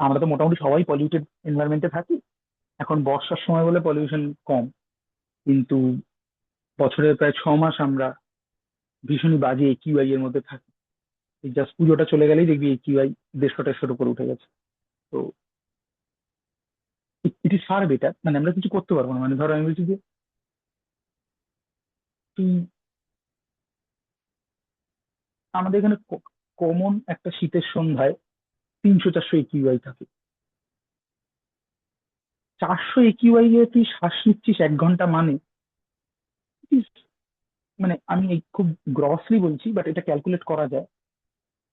আমরা তো মোটামুটি সবাই পলিউটেড এনভায়রনমেন্টে থাকি। এখন বর্ষার সময় বলে পলিউশন কম, কিন্তু বছরের প্রায় 6 মাস আমরা ভীষণই বাজে একিউআই এর মধ্যে থাকি। জাস্ট পুজোটা চলে গেলেই দেখবি একিউআই 150-150-এর উপর উঠে গেছে। তো ইট ইজ ফার বেটার, মানে আমরা কিছু করতে পারবো না। মানে ধরো আমি বলছি যে তুই, আমাদের এখানে কমন একটা শীতের সন্ধ্যায় 300-400 একিউআই থাকে। 400 একিউআই এ তুই শ্বাস নিচ্ছিস 1 ঘন্টা, মানে it is- মানে আমি এই খুব গ্রসলি বলছি, বাট এটা ক্যালকুলেট করা যায়।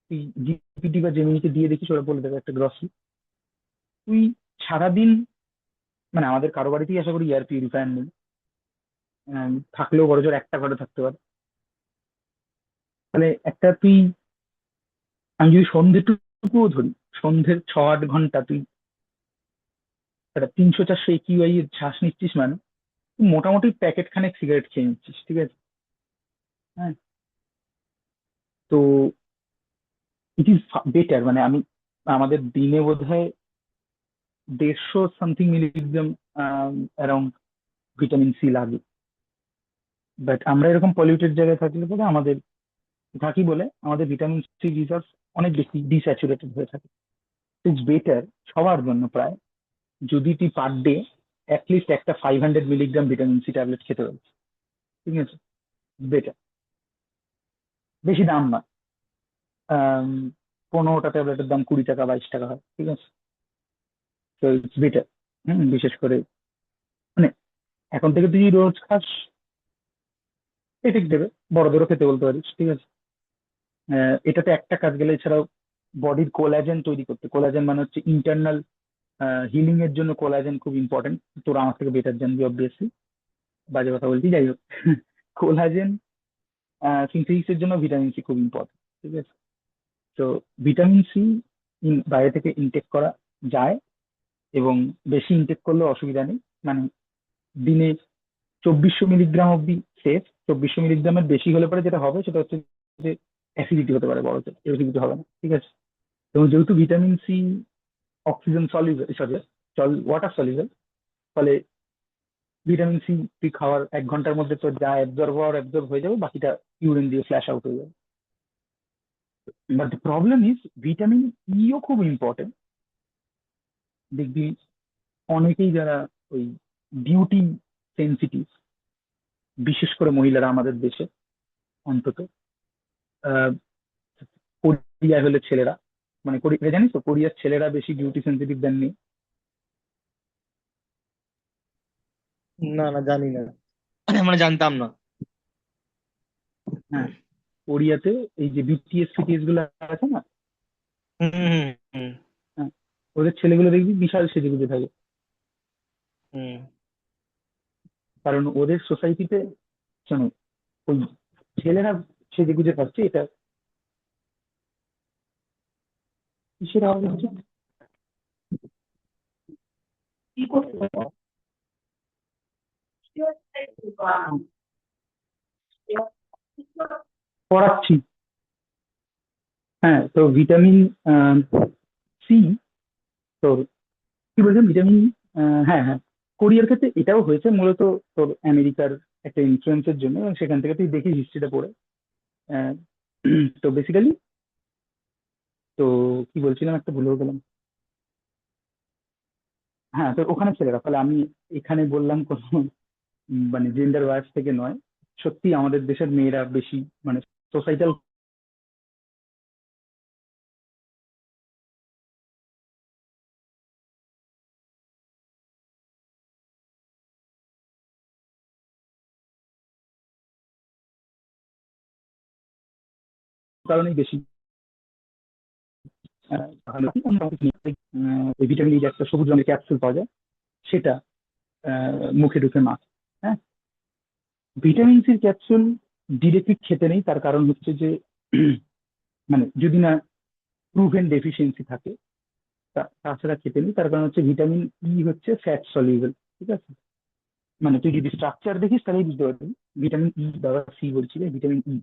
তুই জিপিটি বা জেমিনিকে দিয়ে দেখিস, ওরা বলে দেবে একটা গ্রসলি। তুই সারাদিন, মানে আমাদের কারো বাড়িতেই আশা করি এয়ার পিউরিফায়ার নেই, থাকলেও বড় জোর একটা ঘরে থাকতে পারে। তাহলে একটা তুই, আমি যদি সন্ধ্যেটুকুও ধরি, সন্ধ্যের 6-8 ঘন্টা তুই একটা 300-400 একিউআই এর শ্বাস নিচ্ছিস, মানে তুই মোটামুটি প্যাকেট খানেক সিগারেট খেয়ে নিচ্ছিস। ঠিক আছে, হ্যাঁ। তো ইট ইজ বেটার, মানে আমি, আমাদের দিনে বোধহয় 150 something milligram around vitamin C লাগে। বাট আমরা এরকম পলিউটেড জায়গায় থাকলে পরে আমাদের, থাকি বলে আমাদের ভিটামিন সি রিসার্ভ অনেক বেশি ডিস্যাচুরেটেড হয়ে থাকে। ইটস বেটার সবার জন্য প্রায়, যদি তুই পার ডে অ্যাটলিস্ট একটা 500 মিলিগ্রাম ভিটামিন সি ট্যাবলেট খেতে পারিস। ঠিক আছে, বেটার, বেশি দাম না। আম, 15টা ট্যাবলেটের দাম 20 টাকা 22 টাকা হয়। ঠিক আছে, তো ইটস বেটার। বিশেষ করে মানে এখন থেকে তুই রোজ খাস, এফেক্ট দেবে। বড়দেরও খেতে বলতে পারিস। ঠিক আছে, এটাতে একটা কাজ গেলে, এছাড়াও বডির কোলাজেন তৈরি করতে, কোলাজেন মানে হচ্ছে ইন্টারনাল হিলিং এর জন্য কোলাজেন খুব ইম্পর্টেন্ট। তোরা আমার থেকে বেটার জানবি অবভিয়াসলি, বাজে কথা বলছি, যাই হোক। কোলাজেন সিনথেসিসের জন্য ভিটামিন সি খুব ইম্পর্টেন্ট। ঠিক আছে, তো ভিটামিন সি বাইরে থেকে ইনটেক করা যায়, এবং বেশি ইনটেক করলে অসুবিধা নেই। মানে দিনে 2400 মিলিগ্রাম অব্দি সেফ। 2400 মিলিগ্রামের বেশি হলে পরে যেটা হবে সেটা হচ্ছে যে অ্যাসিডিটি হতে পারে, বড় অ্যাসিডিটি হবে না। ঠিক আছে, এবং যেহেতু vitamin C oxygen soluble, sorry water soluble, ফলে ভিটামিন সি তুই খাওয়ার 1 ঘন্টার মধ্যে তোর যা অ্যাবজর্ব হয়ে যাবে, বাকিটা ইউরিন দিয়ে ফ্ল্যাশ আউট হয়ে যাবে। But the problem is vitamin ইও খুব ইম্পর্টেন্ট। দেখবি অনেকেই যারা ওই বিউটি সেন্সিটিভ, বিশেষ করে মহিলারা আমাদের দেশে অন্তত, আহ, কোরিয়ায় হলে ছেলেরা, মানে কোরিয়া জানিস তো, কোরিয়ার ছেলেরা বেশি বিউটি সেন্সিটিভ দেন মেয়ে। না না জানি না, মানে জানতাম না। হ্যাঁ, কোরিয়াতে এই যে বিটিএস ফিটিএস গুলো আছে না, হুম হুম হুম হ্যাঁ, ওদের ছেলেগুলো দেখবি বিশাল সেজেগুজে থাকে। হুম কারণ ওদের সোসাইটিতে শোনো, ওই ছেলেরা সেজে গুজে থাকছে, এটা কিসের আওয়াজ হচ্ছে? কি করতে পড়াচ্ছি। হ্যাঁ, তো ভিটামিন সি, তো কি বলছেন ভিটামিন, হ্যাঁ হ্যাঁ, কোরিয়ার ক্ষেত্রে এটাও হয়েছে মূলত তোর আমেরিকার একটা ইনফ্লুয়েন্সের জন্য, এবং সেখান থেকে তুই দেখি হিস্ট্রিটা পড়ে। আহ, তো বেসিক্যালি, তো কি বলছিলাম, একটা ভুলে গেলাম। হ্যাঁ, তো ওখানে ছেলেরা, ফলে আমি এখানে বললাম কোনো মানে জেন্ডার ওয়াইজ থেকে নয়, সত্যি আমাদের দেশের মেয়েরা বেশি মানে সোসাইটাল কারণেই বেশি ভালো। এই ভিটামিন ই যে একটা সবুজ রঙের ক্যাপসুল পাওয়া যায়, সেটা মুখে ঢুকে মাখ। হ্যাঁ, ভিটামিন সির ক্যাপসুল ডিরেক্টলি খেতে নেই, তার কারণ হচ্ছে যে মানে যদি না প্রুভেন ডেফিসিয়েন্সি থাকে, তাছাড়া খেতে নেই। তার কারণ হচ্ছে ভিটামিন ই হচ্ছে ফ্যাট সলিউবল। ঠিক আছে, মানে তুই যদি স্ট্রাকচার দেখিস তাহলেই বুঝতে পারবি। ভিটামিন ই, বাবা সি বলছিলে, vitamin E,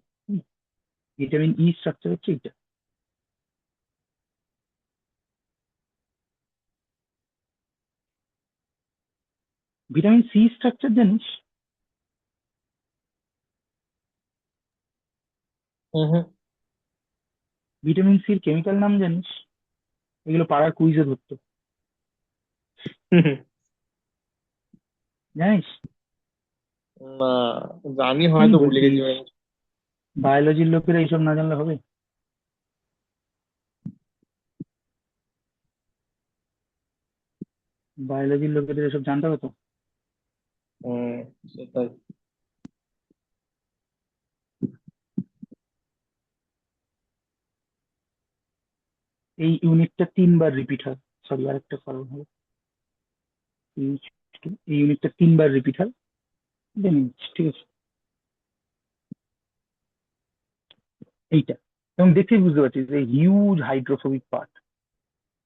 vitamin E structure হচ্ছে এটা। ভিটামিন সি স্ট্রাকচার জানিস? হুম হুম। ভিটামিন সির কেমিক্যাল নাম জানিস? এগুলো পাড়ার কুইজে ধরতো, জানিস? না, জানি, কি হয়তো ভুলে গেছি বলছিস, ভাই। বায়োলজির লোকেরা এইসব না জানলে হবে? বায়োলজির লোকেদের এসব জানতে হবে তো। হুম, সেটাই। এই ইউনিটটা 3 বার রিপিট হয়। সরি, আরেকটা কারণ হবে, এই ইউনিটটা 3 বার রিপিট হয়, জানিস? ঠিক আছে, এইটা। এবং দেখেই বুঝতে পারছিস এই হিউজ হাইড্রোফোবিক পার্ট।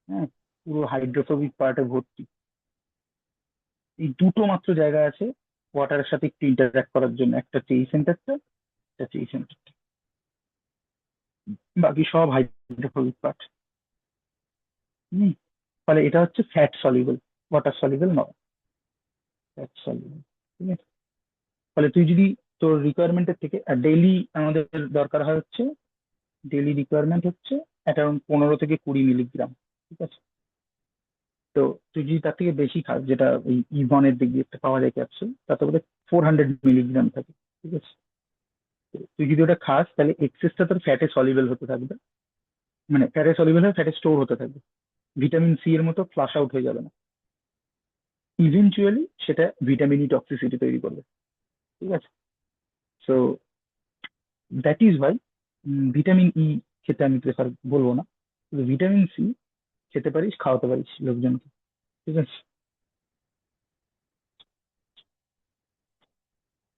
হ্যাঁ, পুরো হাইড্রোফোবিক পার্টে ভর্তি। এই দুটো মাত্র জায়গা আছে ওয়াটারের সাথে একটু ইন্টারঅ্যাক্ট করার জন্য, একটা হচ্ছে এই সেন্টারটা, একটা হচ্ছে এই সেন্টারটা, বাকি সব হাইড্রোফোবিক পার্ট। হুম, ফলে এটা হচ্ছে ফ্যাট সলিউবল, ওয়াটার সলিউবল নয়, ফ্যাট সলিউবল। ঠিক আছে, ফলে তুই যদি তোর রিকোয়ারমেন্টের থেকে ডেইলি, আমাদের দরকার হয় হচ্ছে, ডেইলি রিকোয়ারমেন্ট হচ্ছে অ্যারাউন্ড 15 থেকে 20 মিলিগ্রাম। ঠিক আছে, তো তুই যদি তার থেকে বেশি খাস, যেটা ওই ইভনের দিক দিয়ে একটা পাওয়া যায় ক্যাপসুল, তাতে বোধহয় 400 মিলিগ্রাম থাকে। ঠিক আছে, তো তুই যদি ওটা খাস তাহলে এক্সেসটা তোর ফ্যাটে সলিউবল হতে থাকবে, মানে ফ্যাটে সলিউবল হয়ে ফ্যাটে স্টোর হতে থাকবে, ভিটামিন সি এর মতো ফ্লাশ আউট হয়ে যাবে না। ইভেনচুয়ালি সেটা ভিটামিন ই টক্সিসিটি তৈরি করবে। ঠিক আছে, so that is Y vitamin E খেতে আমি প্রেফার বলবো না, কিন্তু ভিটামিন সি খেতে পারিস, খাওয়াতে পারিস লোকজনকে। ঠিক আছে,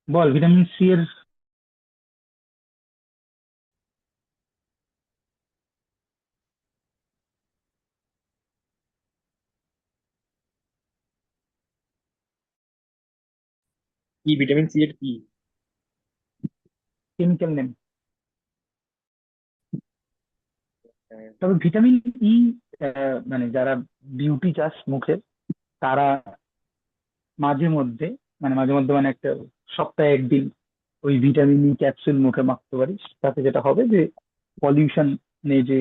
বল ভিটামিন সি এর। কি ভিটামিন সি এর কি? Chemical name. হ্যাঁ। তবে ভিটামিন ই মানে যারা বিউটি চাস মুখের, তারা মাঝে মধ্যে মানে একটা সপ্তাহে একদিন ওই ভিটামিন ই ক্যাপসুল মুখে মাখতে পারিস। তাতে যেটা হবে যে পলিউশন নেই, যে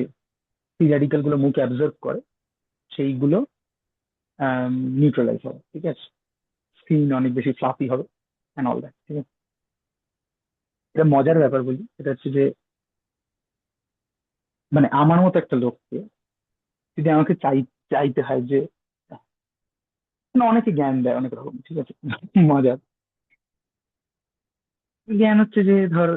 ফ্রি র্যাডিক্যাল গুলো মুখে অ্যাবজর্ব করে, সেইগুলো নিউট্রালাইজ হবে। ঠিক আছে, স্কিন অনেক বেশি ফ্লাফি হবে অ্যান্ড অল দ্যাট। ঠিক আছে, এটা মজার ব্যাপার বলি, এটা হচ্ছে যে মানে আমার মতো একটা লোককে যদি আমাকে চাইতে হয় যে, মানে অনেকে জ্ঞান দেয় অনেক রকম, ঠিক আছে, মজার জ্ঞান হচ্ছে যে ধর,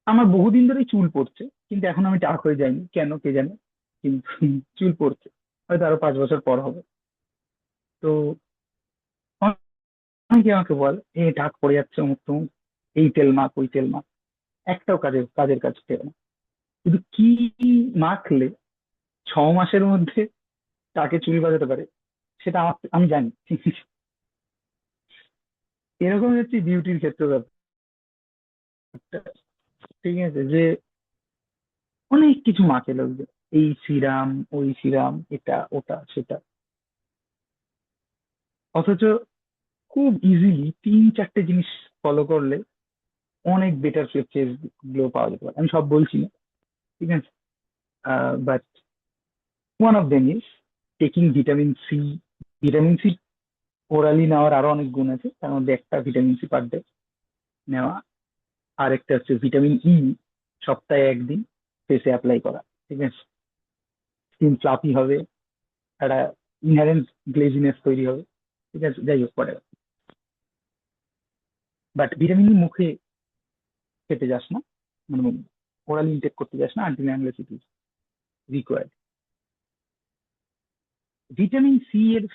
আমার বহুদিন ধরেই চুল পড়ছে, কিন্তু এখন আমি টাক হয়ে যাইনি, কেন কে জানে, কিন্তু চুল পড়ছে, হয়তো আরো 5 বছর পর হবে। তো অনেকে আমাকে বলে টাক পড়ে যাচ্ছে অমুক তমুক, এই তেল মাখ ওই তেল মাখ, একটাও কাজের কাজের কাজ করে না। কিন্তু কি মাখলে 6 মাসের মধ্যে টাকে চুল বাজাতে পারে সেটা আমি জানি। এরকম হচ্ছে বিউটির ক্ষেত্রে ব্যাপারটা। ঠিক আছে, যে অনেক কিছু মাখে লোকজন, এই সিরাম ওই সিরাম, এটা ওটা সেটা, অথচ খুব ইজিলি 3-4টে জিনিস ফলো করলে অনেক বেটার ফেস গ্লো পাওয়া যেতে পারে। আমি সব বলছি না, ঠিক আছে, but one of them is taking vitamin C. Vitamin C orally নেওয়ার আরো অনেক গুণ আছে, তার মধ্যে একটা ভিটামিন সি পার ডে নেওয়া, আর একটা হচ্ছে ভিটামিন ই সপ্তাহে একদিন ফেসে অ্যাপ্লাই করা। ঠিক আছে, স্কিন ফ্লাফি হবে, একটা ইনহারেন্ট গ্লেজিনেস তৈরি হবে। ঠিক আছে, যাই হোক পরে। বাট ভিটামিন ই মুখে খেতে যাস না, মানে ওরাল ইনটেক করতে যাস না until unless it is required. Vitamin C এর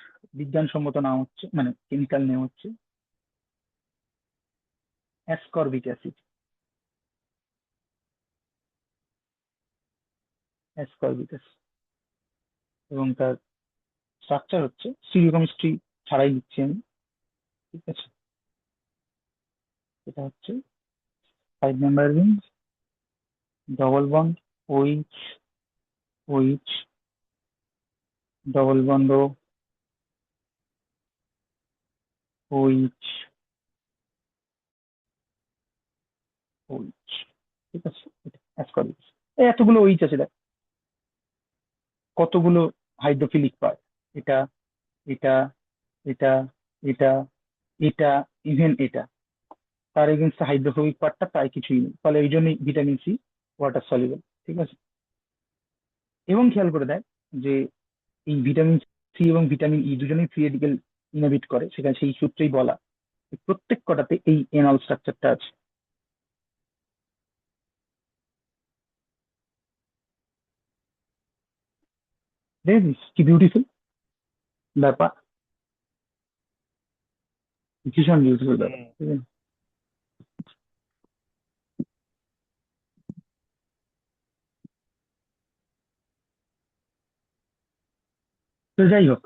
বিজ্ঞানসম্মত নাম হচ্ছে, মানে কেমিক্যাল নেম হচ্ছে অ্যাসকর্বিক অ্যাসিড। অ্যাসকর্বিক অ্যাসিড, এবং তার স্ট্রাকচার হচ্ছে, স্টিরিওকেমিস্ট্রি ছাড়াই লিখছি আমি, ঠিক আছে, এটা হচ্ছে 5 number ring, double bond OH, OH, double bond OH, OH. ঠিক আছে, এটা অ্যাসকর্বিক। এতগুলো ওইচ আছে, দেখ কতগুলো হাইড্রোফিলিক পার্ট, এটা, এটা, এটা, এটা, এটা, ইভেন এটা। তার এগেনস্ট হাইড্রোফোবিক পার্টটা প্রায় কিছুই নেই, ফলে এই জন্যই ভিটামিন সি ওয়াটার সলিউবল। ঠিক আছে, এবং খেয়াল করে দেয় যে এই ভিটামিন সি এবং ভিটামিন ই দুজনেই ফ্রি রেডিকেল ইনহিবিট করে, সেখানে সেই সূত্রেই বলা যে প্রত্যেক কটাতে এই এনল স্ট্রাকচারটা আছে। দেখেছিস কি বিউটিফুল ব্যাপার, ভীষণ বিউটিফুল ব্যাপার, হুম। ঠিক আছে? তো যাই হোক,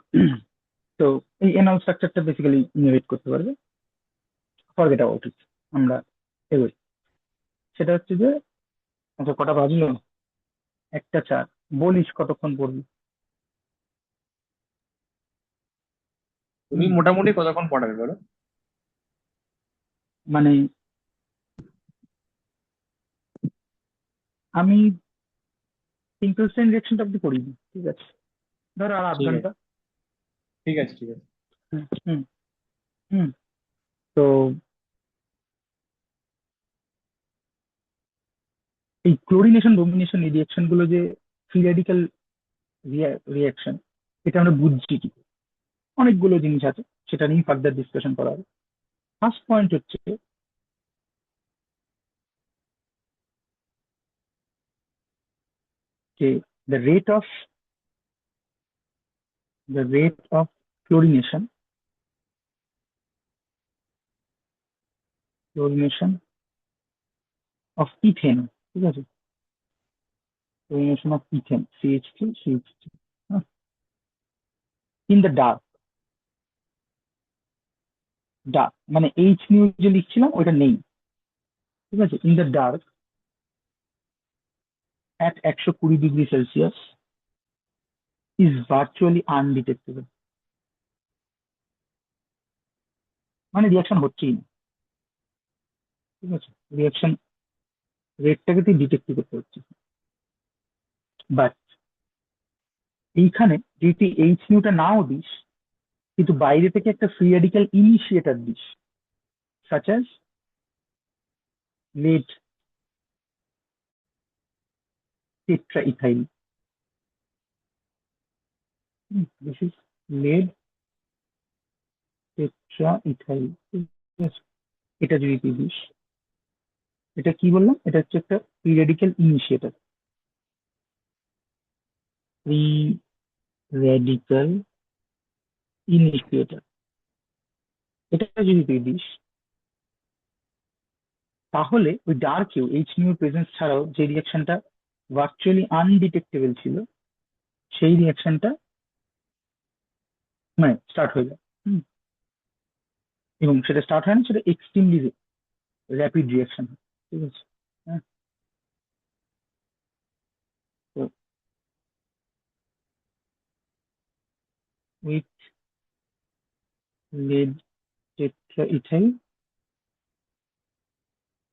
তো এই এনল স্ট্রাকচারটা বেসিক্যালি ইনহিবিট করতে পারবে। ফরগেট অ্যাবাউট ইট, আমরা এগোই। সেটা হচ্ছে যে, আচ্ছা কটা বাজলো, 1টা 4। বলিস কতক্ষণ পড়বি? তুমি হুম, মোটামুটি কতক্ষণ পড়াবে বলো? মানে আমি সিঙ্গেল স্ট্যান্ড রিঅ্যাকশনটা অব্দি করিনি, ঠিক আছে, ধরো আর আধ ঠিক ঘন্টা। আছে, ঠিক আছে, ঠিক আছে। হুম, হুম, হুম। তো এই ক্লোরিনেশন ডোমিনেশন এই রিয়াকশন গুলো যে ফ্রি রেডিক্যাল রিয়াকশন, এটা আমরা বুঝছি কি? অনেকগুলো জিনিস আছে, সেটা নিয়ে ফার্দার ডিসকাশন করা হবে। ফার্স্ট পয়েন্ট হচ্ছে যে the rate of the rate of chlorination chlorination of ethane. ঠিক আছে, chlorination of ethane, CH3 CH3, in the dark. Dark মানে এইচ নিউ যে লিখছিলাম ওইটা নেই, ঠিক আছে, in the dark at 120 degree Celsius is virtually undetectable, মানে রিয়াকশন হচ্ছেই না। ঠিক আছে, রিয়াকশন রেটটাকে তুই ডিটেক্ট করতে হচ্ছে। বাট এইখানে যদি তুই এইচ নিউটা নাও দিস, কিন্তু বাইরে থেকে একটা free radical initiator this, such as lead tetra ethyl, this is lead tetra ethyl. এটা যদি তুই দিস, এটা কি বললাম, এটা হচ্ছে একটা free radical initiator, free radical initiator. এটা যদি তুই দিস, তাহলে ওই ডার্কেও এইচ নিউ প্রেজেন্স ছাড়াও যে রিয়াকশনটা ভার্চুয়ালি আনডিটেক্টেবল ছিল, সেই রিয়াকশনটা মানে স্টার্ট হয়ে যায়। হুম। এবং সেটা স্টার্ট হয় না, সেটা এক্সট্রিমলি র্যাপিড রিয়াকশন। ঠিক আছে। হ্যাঁ। তো with lead tetraethyl,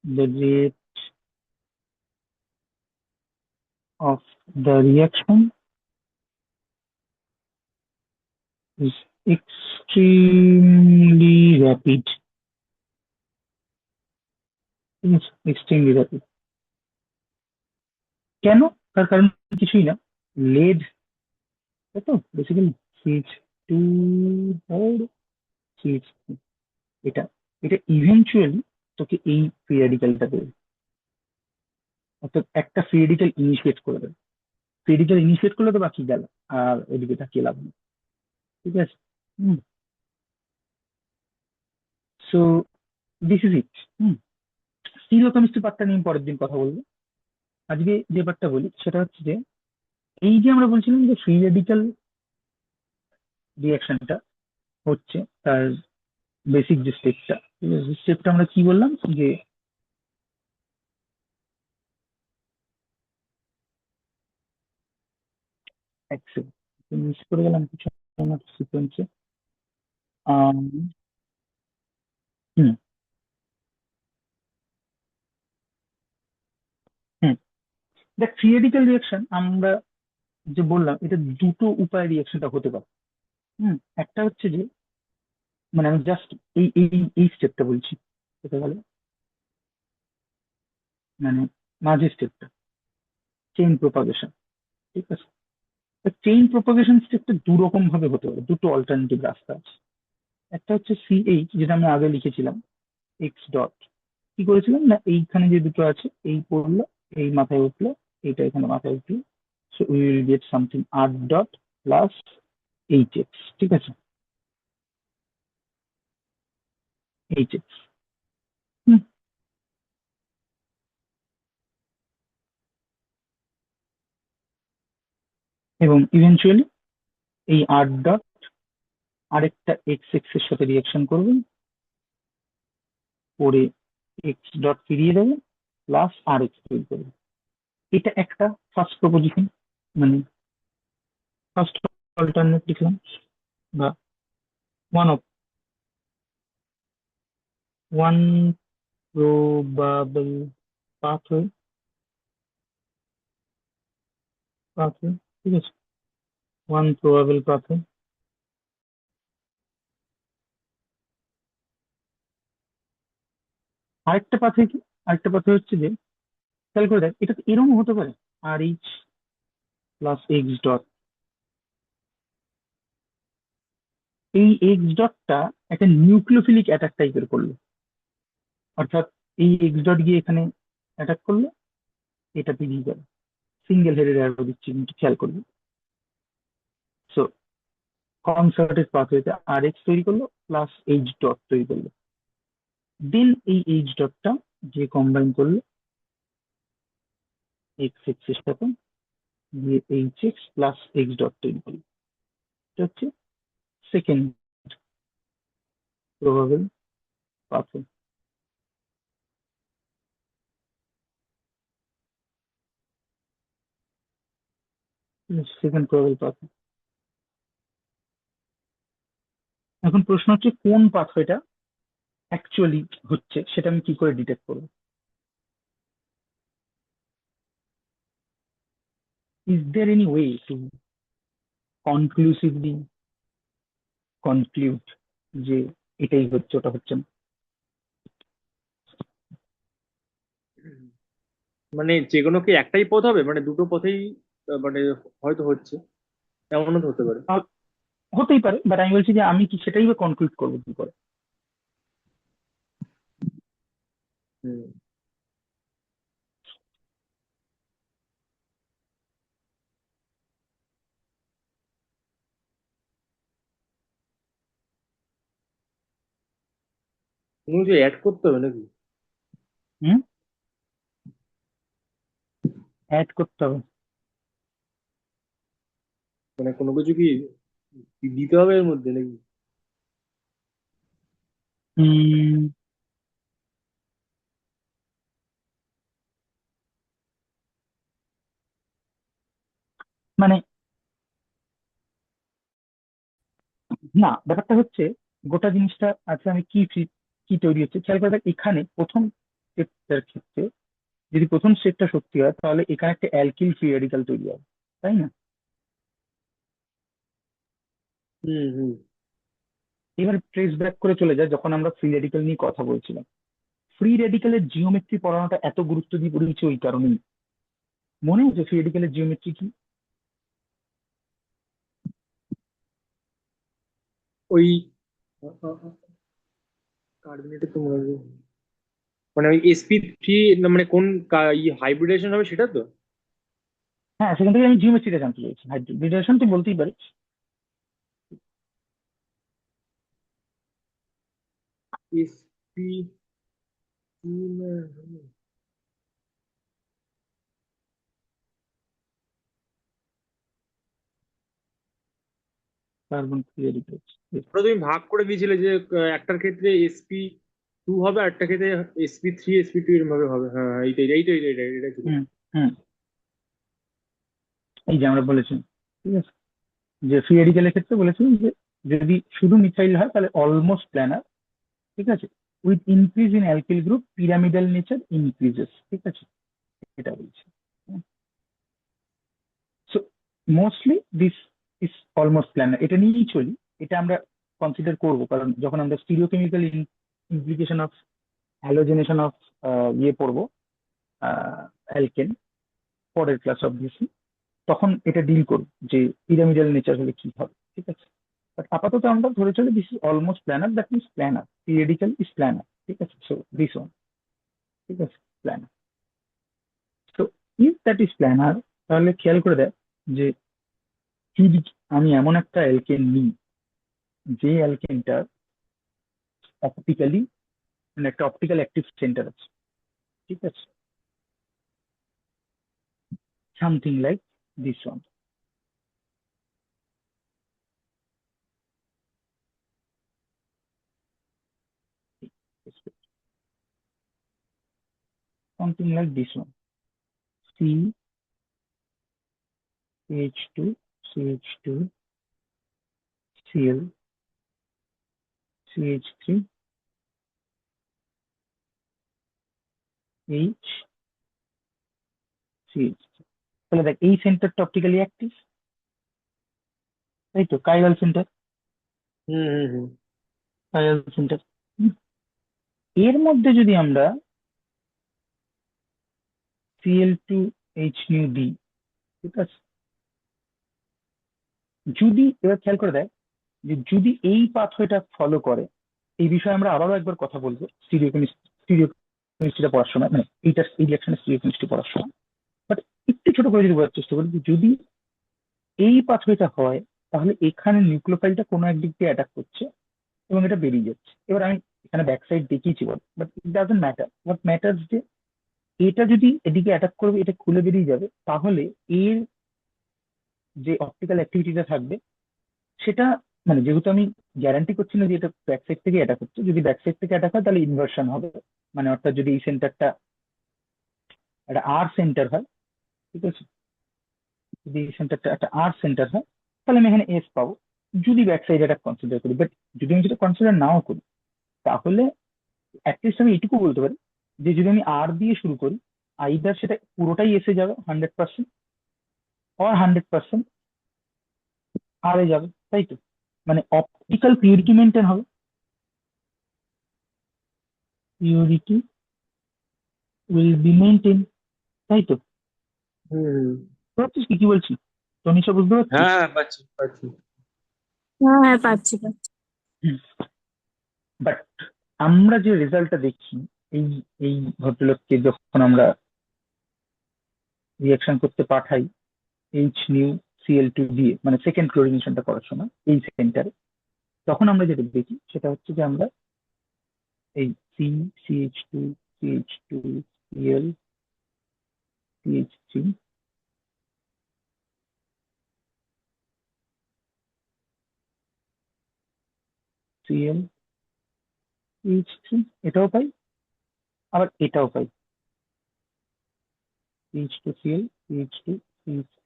the rate of the reaction is extremely rapid. Yes, extremely rapid. কেন? তার কারণ কিছুই না, লেড, তাই তো বেসিক্যালি সিএইচ টু সিএইচ, এটা এটা ইভেনচুয়ালি তোকে এই ফ্রি রেডিক্যালটা দেবে, অর্থাৎ একটা ফ্রি রেডিক্যাল ইনিশিয়েট করে দেবে। ফ্রি রেডিক্যাল ইনিশিয়েট করলে তো বাকি গেল, আর ওইদিকে তাকিয়ে লাভ নেই। ঠিক আছে। Hmm. So this is it. Hmm. Stereochemistry পার্টটা নিয়ে পরের দিন কথা বলবো। আজকে যে পার্টটা বলি সেটা হচ্ছে যে, এই যে আমরা বলছিলাম যে ফ্রি রেডিক্যাল রিয়াকশনটা হচ্ছে, তার বেসিক যে স্টেপটা, স্টেপটা আমরা কি বললাম যে, এক সেকেন্ড মিস করে গেলাম কিছু আমার সিকোয়েন্সে। হুম। হুম। দেখ, ফ্রি রেডিক্যাল রিয়াকশন আমরা যে বললাম, এটা দুটো উপায় রিয়াকশনটা হতে পারে। হুম। একটা হচ্ছে যে, মানে আমি জাস্ট এই এই এই স্টেপটা বলছি, সেটা গেল মানে মাঝের স্টেপটা, চেইন প্রপাগেশন। ঠিক আছে। চেইন প্রপাগেশন স্টেপটা দু রকম ভাবে হতে পারে, দুটো অল্টারনেটিভ রাস্তা আছে। একটা হচ্ছে সিএইচ, যেটা আমি আগে লিখেছিলাম, এক্স ডট, কি করেছিলাম না, এইখানে যে দুটো আছে, এই পড়লো, এই মাথায় উঠলো, এইটা এখানে মাথায় উঠলো, so we will get something R dot plus H X. ঠিক আছে। H X. এবং ইভেনচুয়ালি এই আর ডট আরেকটা এক্স এক্স এর সাথে রিয়াকশন করবে, করে এক্স ডট ফিরিয়ে দেবে, প্লাস আর এক্স তৈরি করবে। এটা একটা ফার্স্ট প্রপোজিশন, মানে ফার্স্ট অল্টারনেট লিখলাম, বা one of one probable pathway. Pathway. ঠিক আছে। One probable pathway. আরেকটা পাথওয়ে কি? আরেকটা পাথওয়ে হচ্ছে যে, খেয়াল করে দেখ, এটা তো এরকম হতে পারে, আর এইচ প্লাস এক্স ডট, এই এক্স ডটটা একটা নিউক্লিওফিলিক অ্যাটাক টাইপের করলো, অর্থাৎ এই এক্স ডট গিয়ে এখানে অ্যাটাক করলো, এটা বেরিয়ে গেল। সিঙ্গেল হেডেড অ্যারো দিচ্ছি কিন্তু খেয়াল করবি। সো কনসার্টেড পাথওয়েতে আর এক্স তৈরি করলো, প্লাস এইচ ডট তৈরি করলো, দেন এই এইচ ডটটা যে কম্বাইন করলো এক্স এক্স এর সাথে, দিয়ে H x plus x dot তৈরি করলো। এটা হচ্ছে second probable pathway. Second probable pathway. এখন প্রশ্ন হচ্ছে কোন পাথওয়েটা অ্যাকচুয়ালি হচ্ছে, সেটা আমি কি করে ডিটেক্ট করবো? Is there any way to conclusively conclude যে এটাই হচ্ছে, ওটা হচ্ছে না? মানে যে কোনো কি একটাই পথ হবে, মানে দুটো পথেই মানে হয়তো হচ্ছে, এমনও তো হতে পারে। আহ, হতেই পারে, বাট আমি বলছি যে আমি কি সেটাই বা কনক্লুড করবো কি করে? হুম। কোনো কিছু অ্যাড করতে হবে নাকি? হুম, অ্যাড করতে হবে। মানে কোনো কিছু কি দিতে হবে এর মধ্যে নাকি? হুম, মানে না, ব্যাপারটা হচ্ছে গোটা জিনিসটা আছে, আমি কি তৈরি হচ্ছে খেয়াল করে দেখ। এখানে প্রথম স্টেপটার ক্ষেত্রে যদি প্রথম স্টেপটা সত্যি হয় তাহলে এখানে একটা অ্যালকিল ফ্রি রেডিকাল তৈরি হবে, তাই না? হুম হুম। এবার ট্রেস ব্যাক করে চলে যায় যখন আমরা ফ্রি রেডিকাল নিয়ে কথা বলছিলাম। ফ্রি রেডিকালের জিওমেট্রি পড়ানোটা এত গুরুত্ব দিয়ে পড়েছি ওই কারণেই। মনে হচ্ছে ফ্রি রেডিকালের জিওমেট্রি কি? ওই কার্বনেটের তো মনে হয় মানে ওই sp3 না, মানে কোন হাইব্রিডেশন হবে সেটা তো। হ্যাঁ, সেখান থেকে আমি জিওমেট্রিটা জানতে চাইছি, হাইব্রিডেশন তুই বলতেই পারিস। sp carbon free radical. ওটা তুমি ভাগ করে দিয়েছিলে যে একটার ক্ষেত্রে sp2 হবে আর একটা ক্ষেত্রে sp3 sp2 এরকম ভাবে হবে। হ্যাঁ হ্যাঁ, এইটাই এইটাই এইটাই এইটাই এইটাই ছিল। হুম, হুম, এই যে আমরা বলেছি, ঠিক আছে, যে ফ্রি রেডিকালের ক্ষেত্রে বলেছি যে যদি শুধু মিথাইল হয় তাহলে অলমোস্ট প্ল্যানার, ঠিক আছে, with increase in alkyl group pyramidal nature increases, ঠিক আছে, এটা বলছি। So mostly this is almost planar, এটা নিয়েই চলি। এটা আমরা কনসিডার করবো কারণ যখন আমরা স্টিরিওকেমিক্যাল ইমপ্লিকেশন অফ হ্যালোজেনেশন অফ ইয়ে পড়বো, অ্যালকেন, পরের ক্লাস অবভিয়াসলি, তখন এটা ডিল করবো যে পিরামিডাল নেচার হলে কি হবে, ঠিক আছে। বাট আপাতত আমরা ধরে চলি this is almost planar, that means planar, periodical is planar, ঠিক আছে। সো দিস ওয়ান, ঠিক আছে, প্ল্যানার। তো ইফ দ্যাট ইজ প্ল্যানার, তাহলে খেয়াল করে দেয় যে যদি আমি এমন একটা অ্যালকেন নিই যে অ্যালকেনটা অপটিক্যালি, মানে একটা অপটিক্যাল অ্যাক্টিভ সেন্টার আছে, ঠিক আছে, something like this one, something like this one, CH2, CH2, Cl, CH3, H, CH। তাহলে দেখ এই সেন্টারটা অপটিক্যালি অ্যাক্টিভ, তাই তো, chiral centre, hmm hmm hmm. Chiral centre. এর মধ্যে যদি আমরা Cl2H নিউ দিই, ঠিক আছে, যদি এবার খেয়াল করে দেয় যে যদি এই পাথওয়েটা ফলো করে, এই বিষয়ে আমরা আবারও একবার কথা বলবো স্টিরিও কেমিস্ট্রিটা পড়ার সময়, মানে এই রিয়াকশনের স্টিরিও কেমিস্ট্রি পড়ার সময়। বাট একটু ছোট করে যদি বোঝার চেষ্টা করি যে যদি এই পাথওয়েটা হয় তাহলে এখানে নিউক্লিওফাইলটা কোনো একদিক দিয়ে অ্যাটাক করছে এবং এটা বেরিয়ে যাচ্ছে। এবার আমি এখানে ব্যাক সাইড দেখিয়েছি বল, but it doesn't matter, what matters যে এটা যদি এদিকে অ্যাটাক করবে, এটা খুলে বেরিয়ে যাবে, তাহলে এর যে অপটিক্যাল অ্যাক্টিভিটিটা থাকবে সেটা, মানে যেহেতু আমি গ্যারান্টি করছি না যে এটা ব্যাক সাইড থেকে অ্যাটাক হচ্ছে, যদি ব্যাক সাইড থেকে অ্যাটাক হয় তাহলে ইনভার্সন হবে। মানে অর্থাৎ যদি এই সেন্টারটা একটা আর সেন্টার হয়, ঠিক আছে, যদি এই সেন্টারটা একটা আর সেন্টার হয় তাহলে আমি এখানে এস পাবো, যদি ব্যাক সাইড অ্যাটাক কনসিডার করি। বাট যদি আমি যেটা কনসিডার নাও করি তাহলে অ্যাটলিস্ট আমি এটুকু বলতে পারি যে যদি আমি আর দিয়ে শুরু করি, আইদার সেটা পুরোটাই এসে যাবে 100%, আর 100% আর এ যাবে, তাই তো, মানে অপটিক্যাল পিউরিটি মেনটেন হবে, পিউরিটি উইল বি মেনটেন, তাই তো। হুম হুম। বুঝতে পারছিস কি কি বলছি? তনিশা, বুঝতে পারছিস? হ্যাঁ হ্যাঁ, পাচ্ছি পাচ্ছি। হ্যাঁ হ্যাঁ পাচ্ছি পাচ্ছি। বাট আমরা যে রেজাল্টটা দেখি, এই এই ভদ্রলোককে যখন আমরা রিয়াকশন করতে পাঠাই H∧Cl2 দিয়ে, মানে সেকেন্ড ক্লোরিনেশনটা করার সময় এই সেন্টারে, তখন আমরা যেটা দেখি সেটা হচ্ছে যে আমরা এই CH2 CH2 Cl CH3 Cl CH3, এটাও পাই, আবার এটাও পাই, CH2Cl CH2 CH3।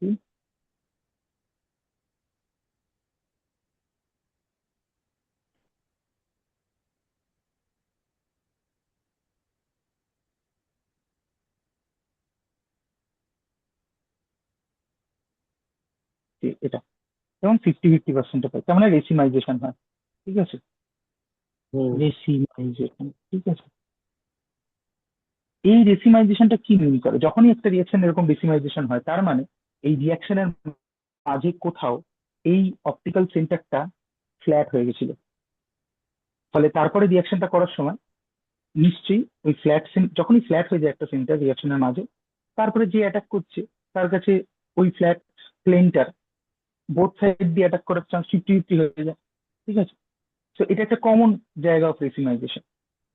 এটা এবং 50-50% পাই, তার মানে রেসিমাইজেশন হয়। ঠিক আছে, হুম রেসিমাইজেশন। ঠিক আছে, এই রেসিমাইজেশনটা কি মিন করে? যখনই একটা রিয়াকশন এরকম রেসিমাইজেশন হয়, তার মানে এই রিয়াকশনের মাঝে কোথাও এই অপটিক্যাল সেন্টারটা ফ্ল্যাট হয়ে গেছিল। ফলে তারপরে রিয়াকশনটা করার সময় নিশ্চয়ই ওই যখনই ফ্ল্যাট হয়ে যায় একটা সেন্টার রিয়াকশনের মাঝে, তারপরে যে অ্যাটাক করছে তার কাছে ওই ফ্ল্যাট প্লেনটার বোথ সাইড দিয়ে অ্যাটাক করার চান্স 50-50 হয়ে যায়। ঠিক আছে, তো এটা একটা কমন জায়গা অফ রেসিমাইজেশন।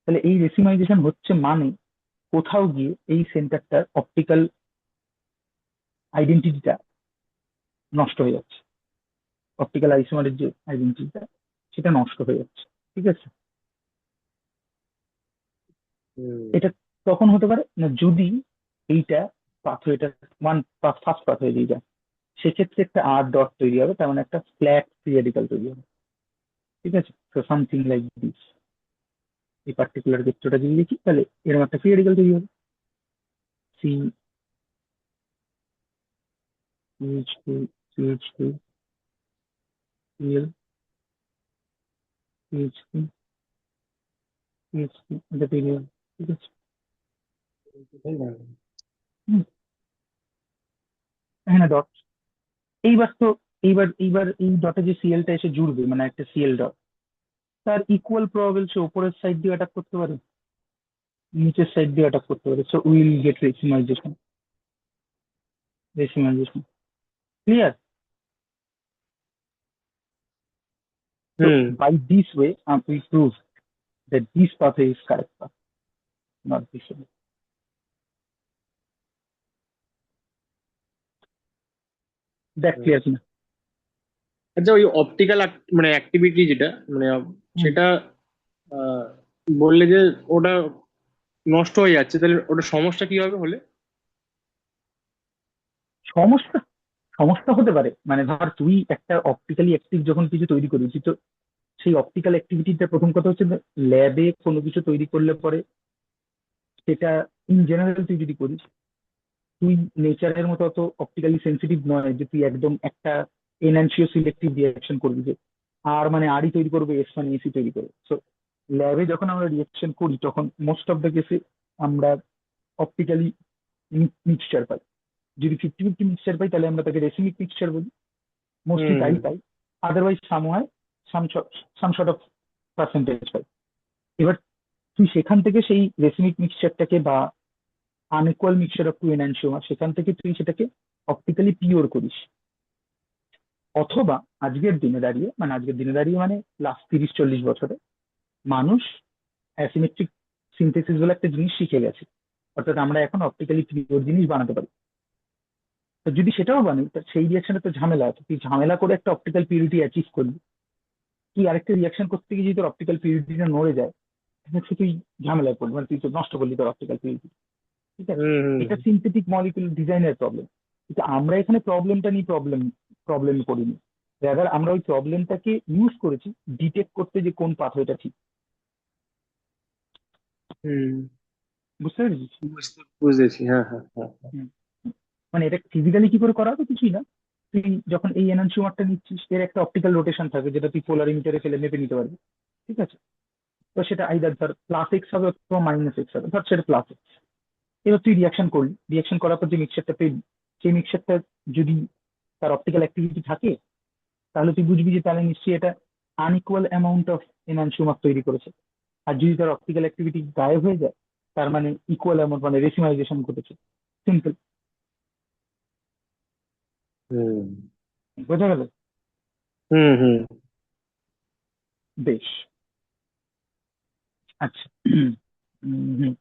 তাহলে এই রেসিমাইজেশন হচ্ছে মানে কোথাও গিয়ে এই সেন্টারটার অপটিক্যাল আইডেন্টিটিটা নষ্ট হয়ে যাচ্ছে, অপটিক্যাল আইসোমারের যে আইডেন্টিটিটা সেটা নষ্ট হয়ে যাচ্ছে। ঠিক আছে, হুম এটা তখন হতে পারে না যদি এইটা পাথওয়েটা ওয়ান ফার্স্ট পাথওয়ে দিয়ে যায়, সেক্ষেত্রে একটা আর ডট তৈরি হবে, তার মানে একটা ফ্ল্যাট ফ্রি রেডিক্যাল তৈরি হবে। ঠিক আছে, তো সামথিং লাইক দিস। এই পার্টিকুলার ক্ষেত্রটা যদি দেখি তাহলে এরকম একটা ফ্রি রেডিক্যাল তৈরি হবে, CH2 Cl CH3 CH3, এটা তৈরি হবে। ঠিক আছে, তাই না? হুম, হ্যাঁ ডট। এইবার তো এইবার এই ডটে যে সিএলটা এসে জুড়বে, মানে একটা সিএল ডট, তার ইকুয়াল প্রবাবল সে উপরের সাইড দিয়ে অ্যাটাক করতে পারে, নিচের সাইড দিয়ে অ্যাটাক করতে পারে। So will get racemization. Clear? So hmm by this way, we prove that this pathway is correct path, not this way. That clear কিনা? আচ্ছা, ওই অপটিক্যাল মানে অ্যাক্টিভিটি যেটা মানে হুম, সেটা আহ, বললে যে ওটা নষ্ট হয়ে যাচ্ছে, তাহলে ওটা সমস্যা কি হবে হলে? সমস্যা সমস্যা হতে পারে, মানে ধর তুই একটা অপটিক্যালি অ্যাক্টিভ যখন কিছু তৈরি করবি, তুই তো সেই অপটিক্যাল অ্যাক্টিভিটিটা প্রথম কথা হচ্ছে ল্যাবে কোনো কিছু তৈরি করলে পরে সেটা ইন জেনারেল তুই যদি করিস, তুই নেচারের মতো অত অপটিক্যালি সেন্সিটিভ নয় যে তুই একদম একটা এনহান্সিও সিলেক্টিভ রিয়াকশন করবি যে আর মানে আরই তৈরি করবে, এস মানে এসি তৈরি করবে। সো ল্যাবে যখন আমরা রিয়াকশন করি তখন মোস্ট অফ দ্য কেসে আমরা অপটিক্যালি মিক্সচার পাই। যদি 50-50 মিক্সচার পাই তাহলে আমরা তাকে রেসিমিক মিক্সচার বলি, মোস্টলি হুম তাই হুম পাই। আদারওয়াইজ সাম হয়, সাম শর্ট অফ পার্সেন্টেজ পাই। এবার তুই সেখান থেকে সেই রেসিমিক মিক্সচারটাকে বা আনইকুয়াল মিক্সচার অফ টু এনানসিওমা, সেখান থেকে তুই সেটাকে অপটিক্যালি পিওর করিস। অথবা আজকের দিনে দাঁড়িয়ে মানে লাস্ট 30-40 বছরে মানুষ অ্যাসিমেট্রিক সিনথেসিস বলে একটা জিনিস শিখে গেছে, অর্থাৎ আমরা এখন অপটিক্যালি পিওর জিনিস বানাতে পারি। তো যদি সেটাও বানাই, তা সেই রিয়াকশনে তো ঝামেলা আছে, তুই ঝামেলা করে একটা অপটিক্যাল পিউরিটি অ্যাচিভ করলি, তুই আরেকটা রিয়াকশন করতে গিয়ে যদি তোর অপটিক্যাল পিউরিটিটা নড়ে যায়, তাহলে সে তুই ঝামেলায় পড়বি, মানে তুই তো নষ্ট করলি তোর অপটিক্যাল পিউরিটি। ঠিক আছে, হুম হুম এটা সিনথেটিক মলিকুল ডিজাইনের প্রবলেম। কিন্তু আমরা এখানে প্রবলেমটা নিয়ে প্রবলেম করিনি, রাদার আমরা ওই প্রবলেমটাকে ইউজ করেছি ডিটেক্ট করতে যে কোন পাথওয়েটা ঠিক। হুম বুঝতে পেরেছিস? বুঝেছি, হ্যাঁ হ্যাঁ হ্যাঁ। হুম। মানে এটা ফিজিক্যালি কি করে করা হবে কিছুই না, তুই যখন এই এনানসিওমারটা নিচ্ছিস এর একটা অপটিক্যাল রোটেশন থাকবে যেটা তুই পোলারিমিটারে ফেলে মেপে নিতে পারবি। ঠিক আছে, তো সেটা আইদার ধর +X হবে অথবা -X হবে, ধর সেটা +X। এবার তুই রিয়াকশন করলি, রিয়াকশন করার পর যে মিক্সচারটা পেলি, সেই মিক্সচারটা যদি তার অপটিক্যাল অ্যাক্টিভিটি থাকে, তাহলে তুই বুঝবি যে তাহলে নিশ্চয়ই এটা আনইকুয়াল অ্যামাউন্ট অফ এনানসিওমার তৈরি করেছে। আর যদি তার অপটিক্যাল অ্যাক্টিভিটি গায়েব হয়ে যায়, তার মানে ইকুয়াল অ্যামাউন্ট, মানে রেসিমাইজেশন ঘটেছে। সিম্পল। হুম বোঝা গেল? হুম হুম বেশ। আচ্ছা। হুম।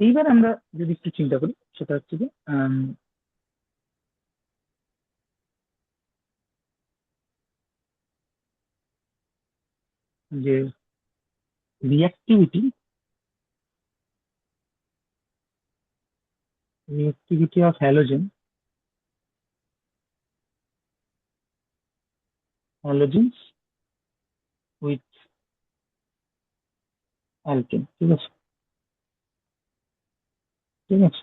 এইবার আমরা যদি একটু চিন্তা করি, সেটা হচ্ছে যে যে reactivity reactivity of halogens with alkane, ঠিক আছে? ঠিক আছে,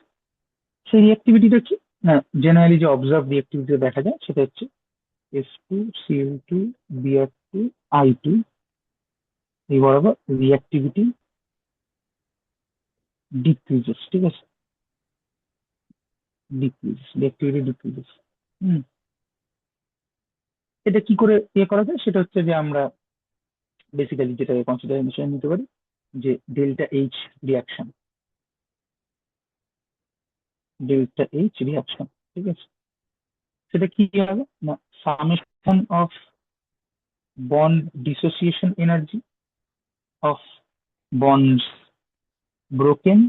সেই রিঅ্যাক্টিভিটিটা কি? না, জেনারেলি যে অবজার্ভ রিঅ্যাক্টিভিটি দেখা যায় সেটা হচ্ছে S2Cl2Br2I2, এই বরাবর রিঅ্যাক্টিভিটি ডিক্রিজেস, ঠিক আছে? Reactivity decreases. হুম। এটা কি করে করা যায়, সেটা হচ্ছে যে আমরা বেসিক্যালি যেটাকে কনসিডারেশন নিতে পারি যে ডেল্টা এইচ রিয়াকশন, ঠিক আছে? সেটা কি হবে না, summation of bond dissociation energy of bonds broken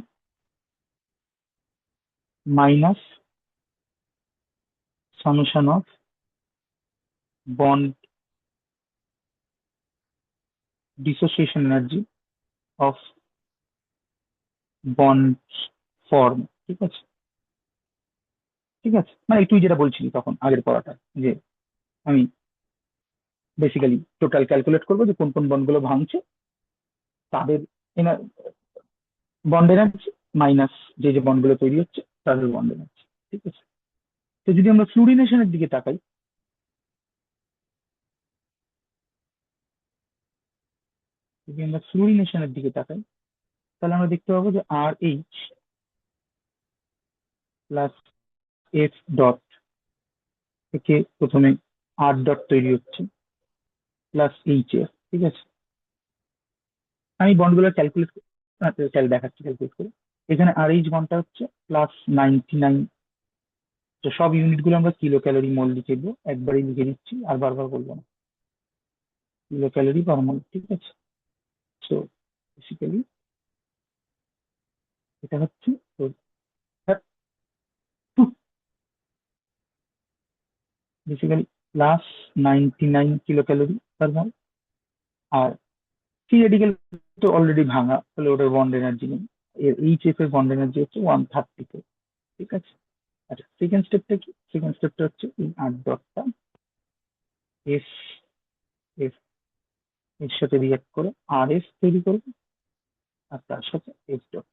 minus summation of bond dissociation energy of bonds form, ঠিক আছে? ঠিক আছে, মানে তুই যেটা বলছিলি তখন আগের পড়াটা, যে আমি বেসিক্যালি টোটাল ক্যালকুলেট করবো যে কোন কোন বন্ডগুলো ভাঙছে, তাদের বন্ড এনার্জি মাইনাস যে যে বন্ডগুলো তৈরি হচ্ছে তাদের বন্ড এনার্জি, ঠিক আছে? তো যদি আমরা ফ্লুরিনেশনের দিকে তাকাই, তাহলে আমরা দেখতে পাবো যে RH প্লাস এফ ডট থেকে প্রথমে আর ডট তৈরি হচ্ছে প্লাস এফ, ঠিক আছে? আমি বন্ডগুলো ক্যালকুলেট দেখাচ্ছি ক্যালকুলেট করে। এখানে RH বন্ডটা হচ্ছে +99, তো সব ইউনিট গুলো আমরা কিলো ক্যালোরি মোল লিখে দেবো, একবারই লিখে দিচ্ছি আর বারবার বলবো না, কিলো ক্যালোরি পার মোল, ঠিক আছে? সো বেসিক্যালি এটা হচ্ছে বেসিক্যালি +99 কিলো ক্যালোরি পার মোল। আর ফ্রি রেডিকেল তো অলরেডি ভাঙা, তাহলে ওটার বন্ড এনার্জি নেই। এইচএফ এর বন্ড এনার্জি হচ্ছে 134, ঠিক আছে? আচ্ছা, সেকেন্ড স্টেপটা কি? সেকেন্ড স্টেপটা হচ্ছে এই আট ডটটা এস এফ এর সাথে রিয়াক্ট করে আর এস তৈরি করবে, আর তার সাথে এস ডট।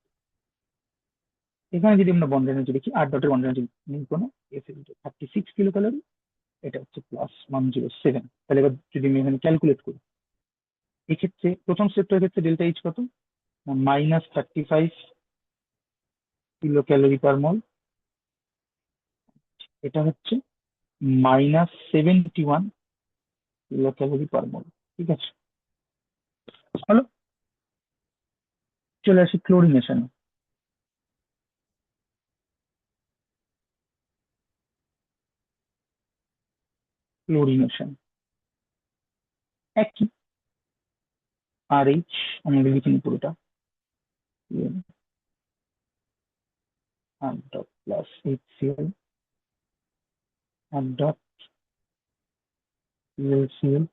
এখানে যদি আমরা বন্ড এনার্জি দেখি, আট ডটের বন্ড এনার্জি নেই কোনো, এস এর 36 কিলো ক্যালোরি, এটা হচ্ছে +107। তাহলে এবার যদি আমি এখানে ক্যালকুলেট করি, এক্ষেত্রে প্রথম স্টেপটার ক্ষেত্রে ডেল্টা এইচ কত? -35 কিলো ক্যালোরি পার মোল, এটা হচ্ছে -71 কিলো ক্যালোরি পার মোল, ঠিক আছে? হলো। চলে আসি ক্লোরিনেশন। ক্লোরিনেশন একই, RH আমাদের লিখিনি পুরোটা, R dot plus HCl R dot ClCl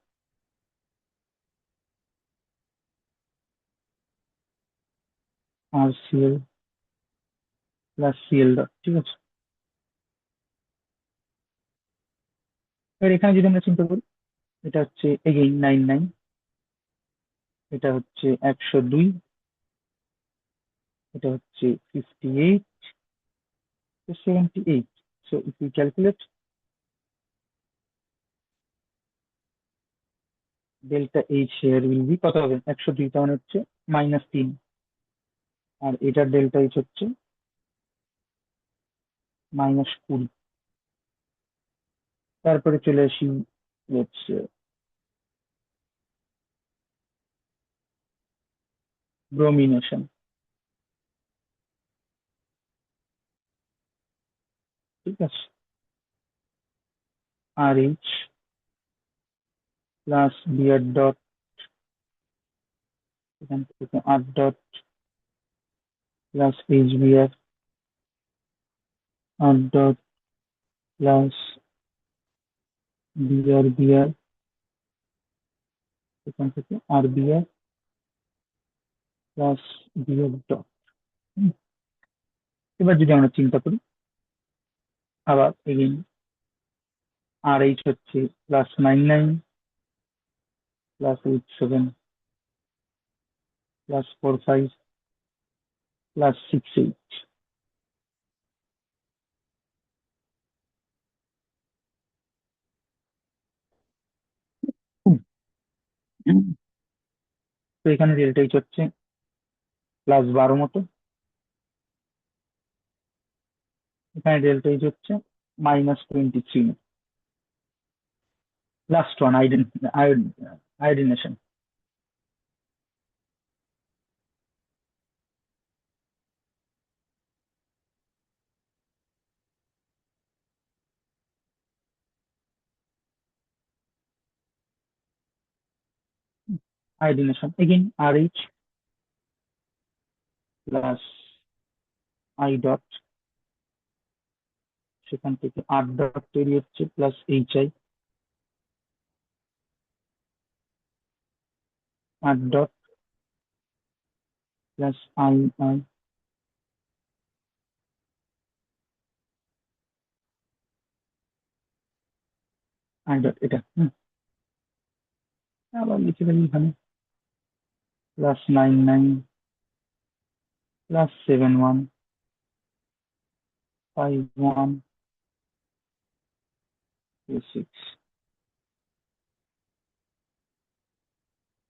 RCl plus Cl dot, ঠিক আছে? এবার এখানে যদি আমরা চিন্তা করি, এটা হচ্ছে এগেইন 99, এটা হচ্ছে 102, এটা হচ্ছে 58, 78। So if you calculate delta H share will be কত হবে? 102, তার মানে হচ্ছে -3, আর এটার ডেল্টা এইচ হচ্ছে -20। তারপরে চলে আসি হচ্ছে ব্রোমিনেশন, ঠিক আছে? RH প্লাস বিআর ডট এখান থেকে R dot plus HBR R dot plus BR এখান থেকে R BR plus BR dot. এবার যদি আমরা চিন্তা করি আবার এগেইন আর এইচ হচ্ছে +99 +87 +45 +68। তো এখানে ডেল্টা এইচ হচ্ছে +12 মতো, এখানে ডেল্টা এইচ হচ্ছে -23 মতো। Last one iodination. Iodination again R H plus I dot, সেখান থেকে আর ডট তৈরি হচ্ছে plus H I R dot plus I I dot এটা আবার লিখে ফেলি এখানে +99 +71 51 26।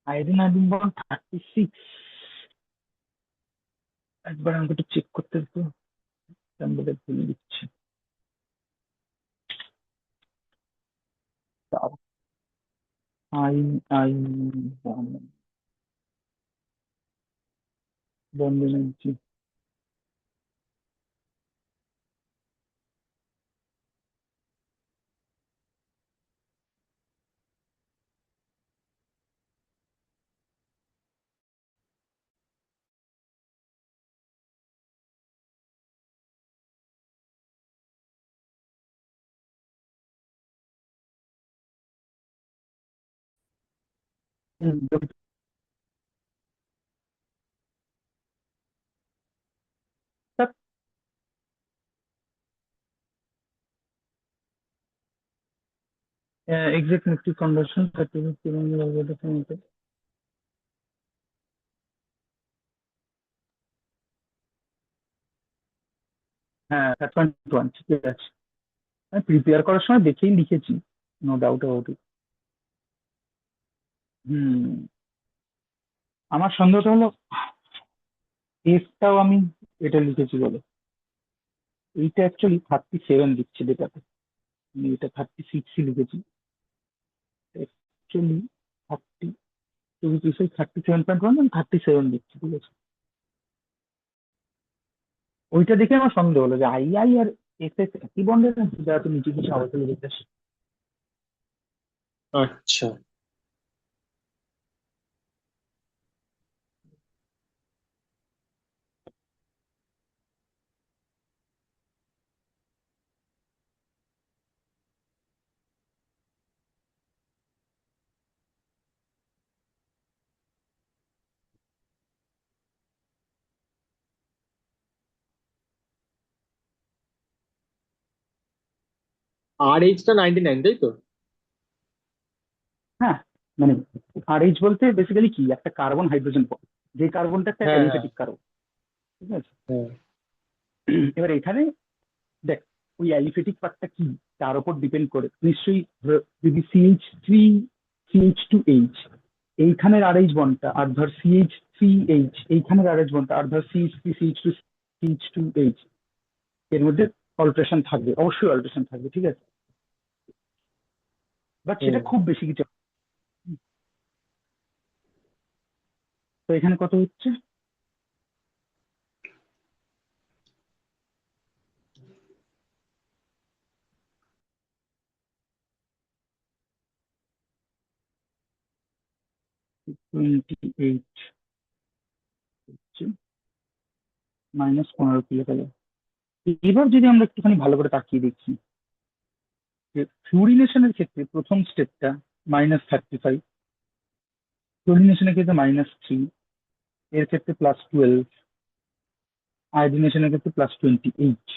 Iodine bond 36। একবার আমাকে একটু চেক করতে তো, আমি বোধহয় ভুলে দিচ্ছি। I I bond bond energy exact Nifty conversion certificate. হ্যাঁ 5.1 ঠিক আছে। আমি প্রিপেয়ার করার সময় দেখেই লিখেছি, নো ডাউট অ্যাবাউট ইট। হুম। আমার সন্দেহটা হলো এফটাও আমি এটা লিখেছি বলে, এইটা অ্যাকচুয়ালি 37 দিচ্ছে ডেটাতে, আমি এটা 36ই লিখেছি, অ্যাকচুয়ালি 37.1 আমি 37 দিচ্ছি, ঠিক আছে। ওইটা দেখে আমার সন্দেহ হলো যে আই আর এফ এস একই বন্ডের নাকি, যারা তো নিচে কিছু আবার লিখে। আচ্ছা। আর এইচটা 99, তাই তো? হ্যাঁ, মানে আর এইচ বলতে বেসিক্যালি কি, একটা কার্বন হাইড্রোজেন বন্ড, যে কার্বনটা একটা হ্যাঁ, হ্যাঁ, অ্যালিফেটিক কার্বন, ঠিক আছে। হ্যাঁ। এবার এখানে দেখ, ওই অ্যালিফেটিক পার্টটা কি তার উপর ডিপেন্ড করে নিশ্চয়ই। যদি CH3CH2H এইখানের আর এইচ বন্ডটা, আর ধর CH3H এইখানের আর এইচ বন্ডটা, আর ধর CH3CH2CH2H, এর মধ্যে অল্টারেশন থাকবে, অবশ্যই অল্টারেশন থাকবে, ঠিক আছে। বাট সেটা হুম। খুব বেশি কিছু না। তো এখানে কত হচ্ছে, 28। -15 কিলোক্যালোরি। এবার যদি আমরা একটুখানি ভালো করে তাকিয়ে দেখি যে ফ্লুরিনেশনের ক্ষেত্রে প্রথম স্টেপটা -35, ক্লোরিনেশনের ক্ষেত্রে -3, এর ক্ষেত্রে +12, আয়োডিনেশনের ক্ষেত্রে +28।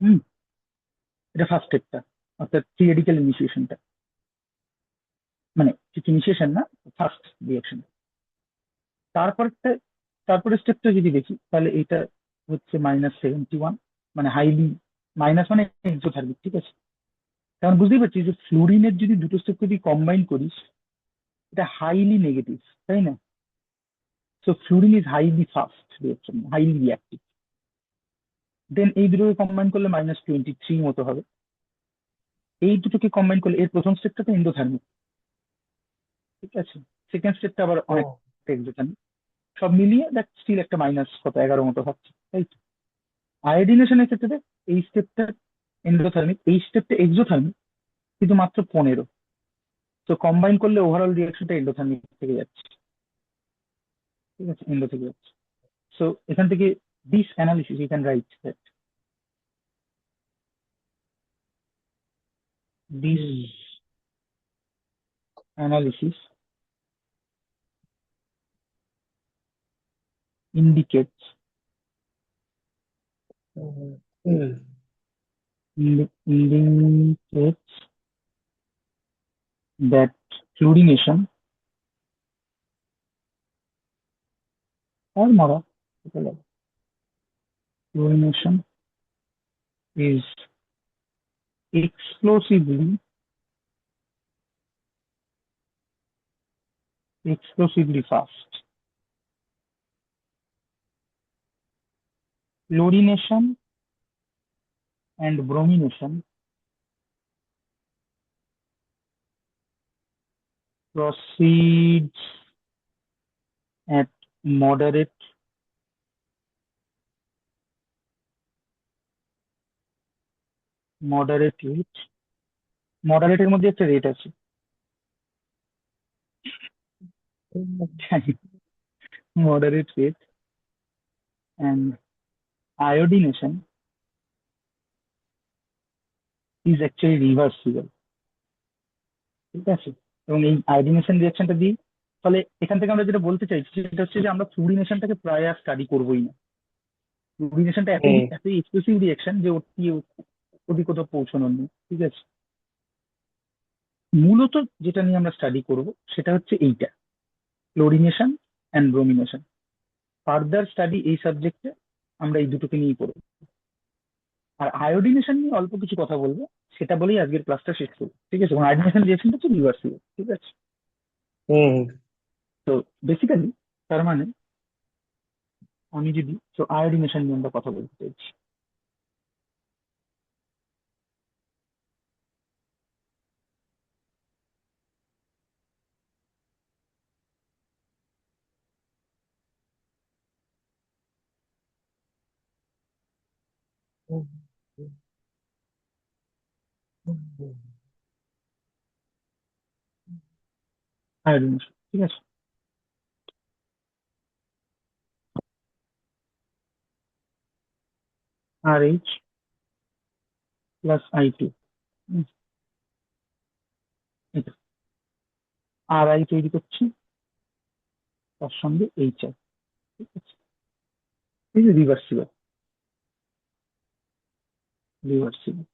হুম, এটা ফার্স্ট স্টেপটা, অর্থাৎ ফ্রি রেডিক্যাল ইনিশিয়েশনটা, মানে ঠিক ইনিশিয়েশন না, ফার্স্ট রিয়াকশন। তারপরটা তারপরে স্টেপটা যদি দেখি তাহলে এটা হচ্ছে -71, মানে হাইলি, মাইনাস মানে এক্সোথার্মিক, ঠিক আছে। কারণ বুঝতেই পারছি যে ফ্লুরিনের যদি দুটো স্টেপ যদি কম্বাইন করিস, এটা হাইলি নেগেটিভ, তাই না? So fluorine is highly fast reaction, highly reactive. Then এই দুটোকে কম্বাইন করলে -23 মতো হবে। এই দুটোকে কম্বাইন করলে এর প্রথম স্টেপটা তো এন্ডোথার্মিক, ঠিক আছে। সেকেন্ড স্টেপটা আবার ও অনেকটা এক্সোথার্মিক। সব মিলিয়ে দেখ স্টিল একটা মাইনাস কত 11 মতো হচ্ছে, তাই তো। আয়োডিনেশনের ক্ষেত্রে দেখ এই স্টেপটা এন্ডোথার্মিক, এই স্টেপটা এক্সোথার্মিক, কিন্তু মাত্র 15। তো কম্বাইন করলে ওভারঅল রিয়াকশনটা এন্ডোথার্মিক থেকে যাচ্ছে, ঠিক আছে, এন্ডো থেকে যাচ্ছে। সো এখান থেকে this analysis you can write that this analysis indicates indicates that fluorination or mora fluorination is explosively fast. Fluorination and bromination proceeds at moderate rate. Moderate এর মধ্যে একটা রেট আছে, moderate rate, and iodination is actually reversible, ঠিক আছে। এবং এই আয়োডিনেশন রিয়াকশনটা দিই, ফলে এখান থেকে আমরা যেটা বলতে চাইছি সেটা হচ্ছে যে আমরা ফ্লুরিনেশনটাকে প্রায় আর স্টাডি করবোই না। ফ্লুরিনেশনটা এতই এক্সপ্রেসিভ রিয়াকশন যে অতি কোথাও পৌঁছানোর নেই, ঠিক আছে। মূলত যেটা নিয়ে আমরা স্টাডি করব সেটা হচ্ছে এইটা, chlorination and bromination. Further study এই সাবজেক্টে আমরা এই দুটোকে নিয়েই করবো। আর আয়োডিনেশন নিয়ে অল্প কিছু কথা বলবো, সেটা বলেই আজকের ক্লাসটা শেষ করবো, ঠিক আছে। এবং আয়োডিনেশন রিয়াকশনটা হচ্ছে রিভার্সিবল, ঠিক আছে। তো বেসিক্যালি তার মানে আমি যদি আয়োডিনেশন নিয়ে আমরা কথা বলতে চাইছি, আয়োডিনেশন, ঠিক আছে। RH প্লাস I2, এটা RI তৈরি করছি, তার সঙ্গে HI, ঠিক আছে। এই যে রিভার্সিবল, রিভার্সিবল।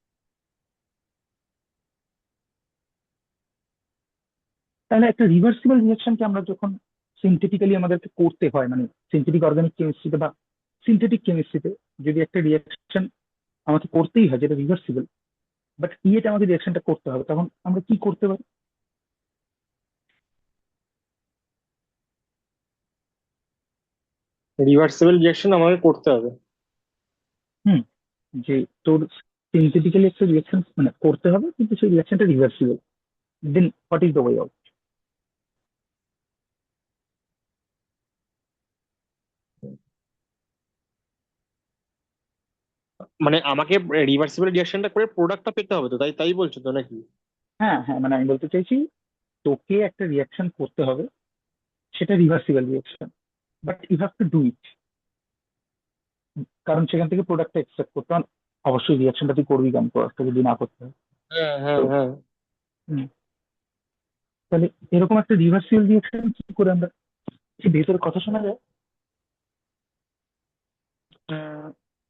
তাহলে একটা রিভার্সিবল রিয়াকশনকে আমরা যখন সিনথেটিক্যালি আমাদেরকে করতে হয়, মানে সিনথেটিক অর্গানিক কেমিস্ট্রিতে বা সিনথেটিক কেমিস্ট্রিতে যদি একটা রিয়াকশন আমাকে করতেই হয় যেটা রিভার্সিবল, বাট ইয়েটা আমাকে রিয়াকশনটা করতে হবে, তখন আমরা কি করতে পারি? রিভার্সিবল রিয়াকশন আমাকে করতে হবে। হুম, যে তোর সিনথেটিক্যালি একটা রিয়াকশন মানে করতে হবে, কিন্তু সেই রিয়াকশনটা reversible, then what is the way out? মানে আমাকে রিভার্সিবল রিয়াকশনটা করে প্রোডাক্টটা পেতে হবে, তো তাই তাই বলছো তো নাকি? হ্যাঁ হ্যাঁ, মানে আমি বলতে চাইছি তোকে একটা রিয়াকশন করতে হবে, সেটা reversible reaction, but you have to do it. কারণ সেখান থেকে প্রোডাক্টটা এক্সট্রাক্ট করতে হয়। অবশ্যই রিয়াকশনটা তুই করবি কেন, প্রোডাক্টটা যদি না করতে হয়। হ্যাঁ হ্যাঁ তো হ্যাঁ। হুম, তাহলে এরকম একটা রিভার্সিবল রিয়াকশন কি করে আমরা, কি ভেতরে কথা শোনা যায়?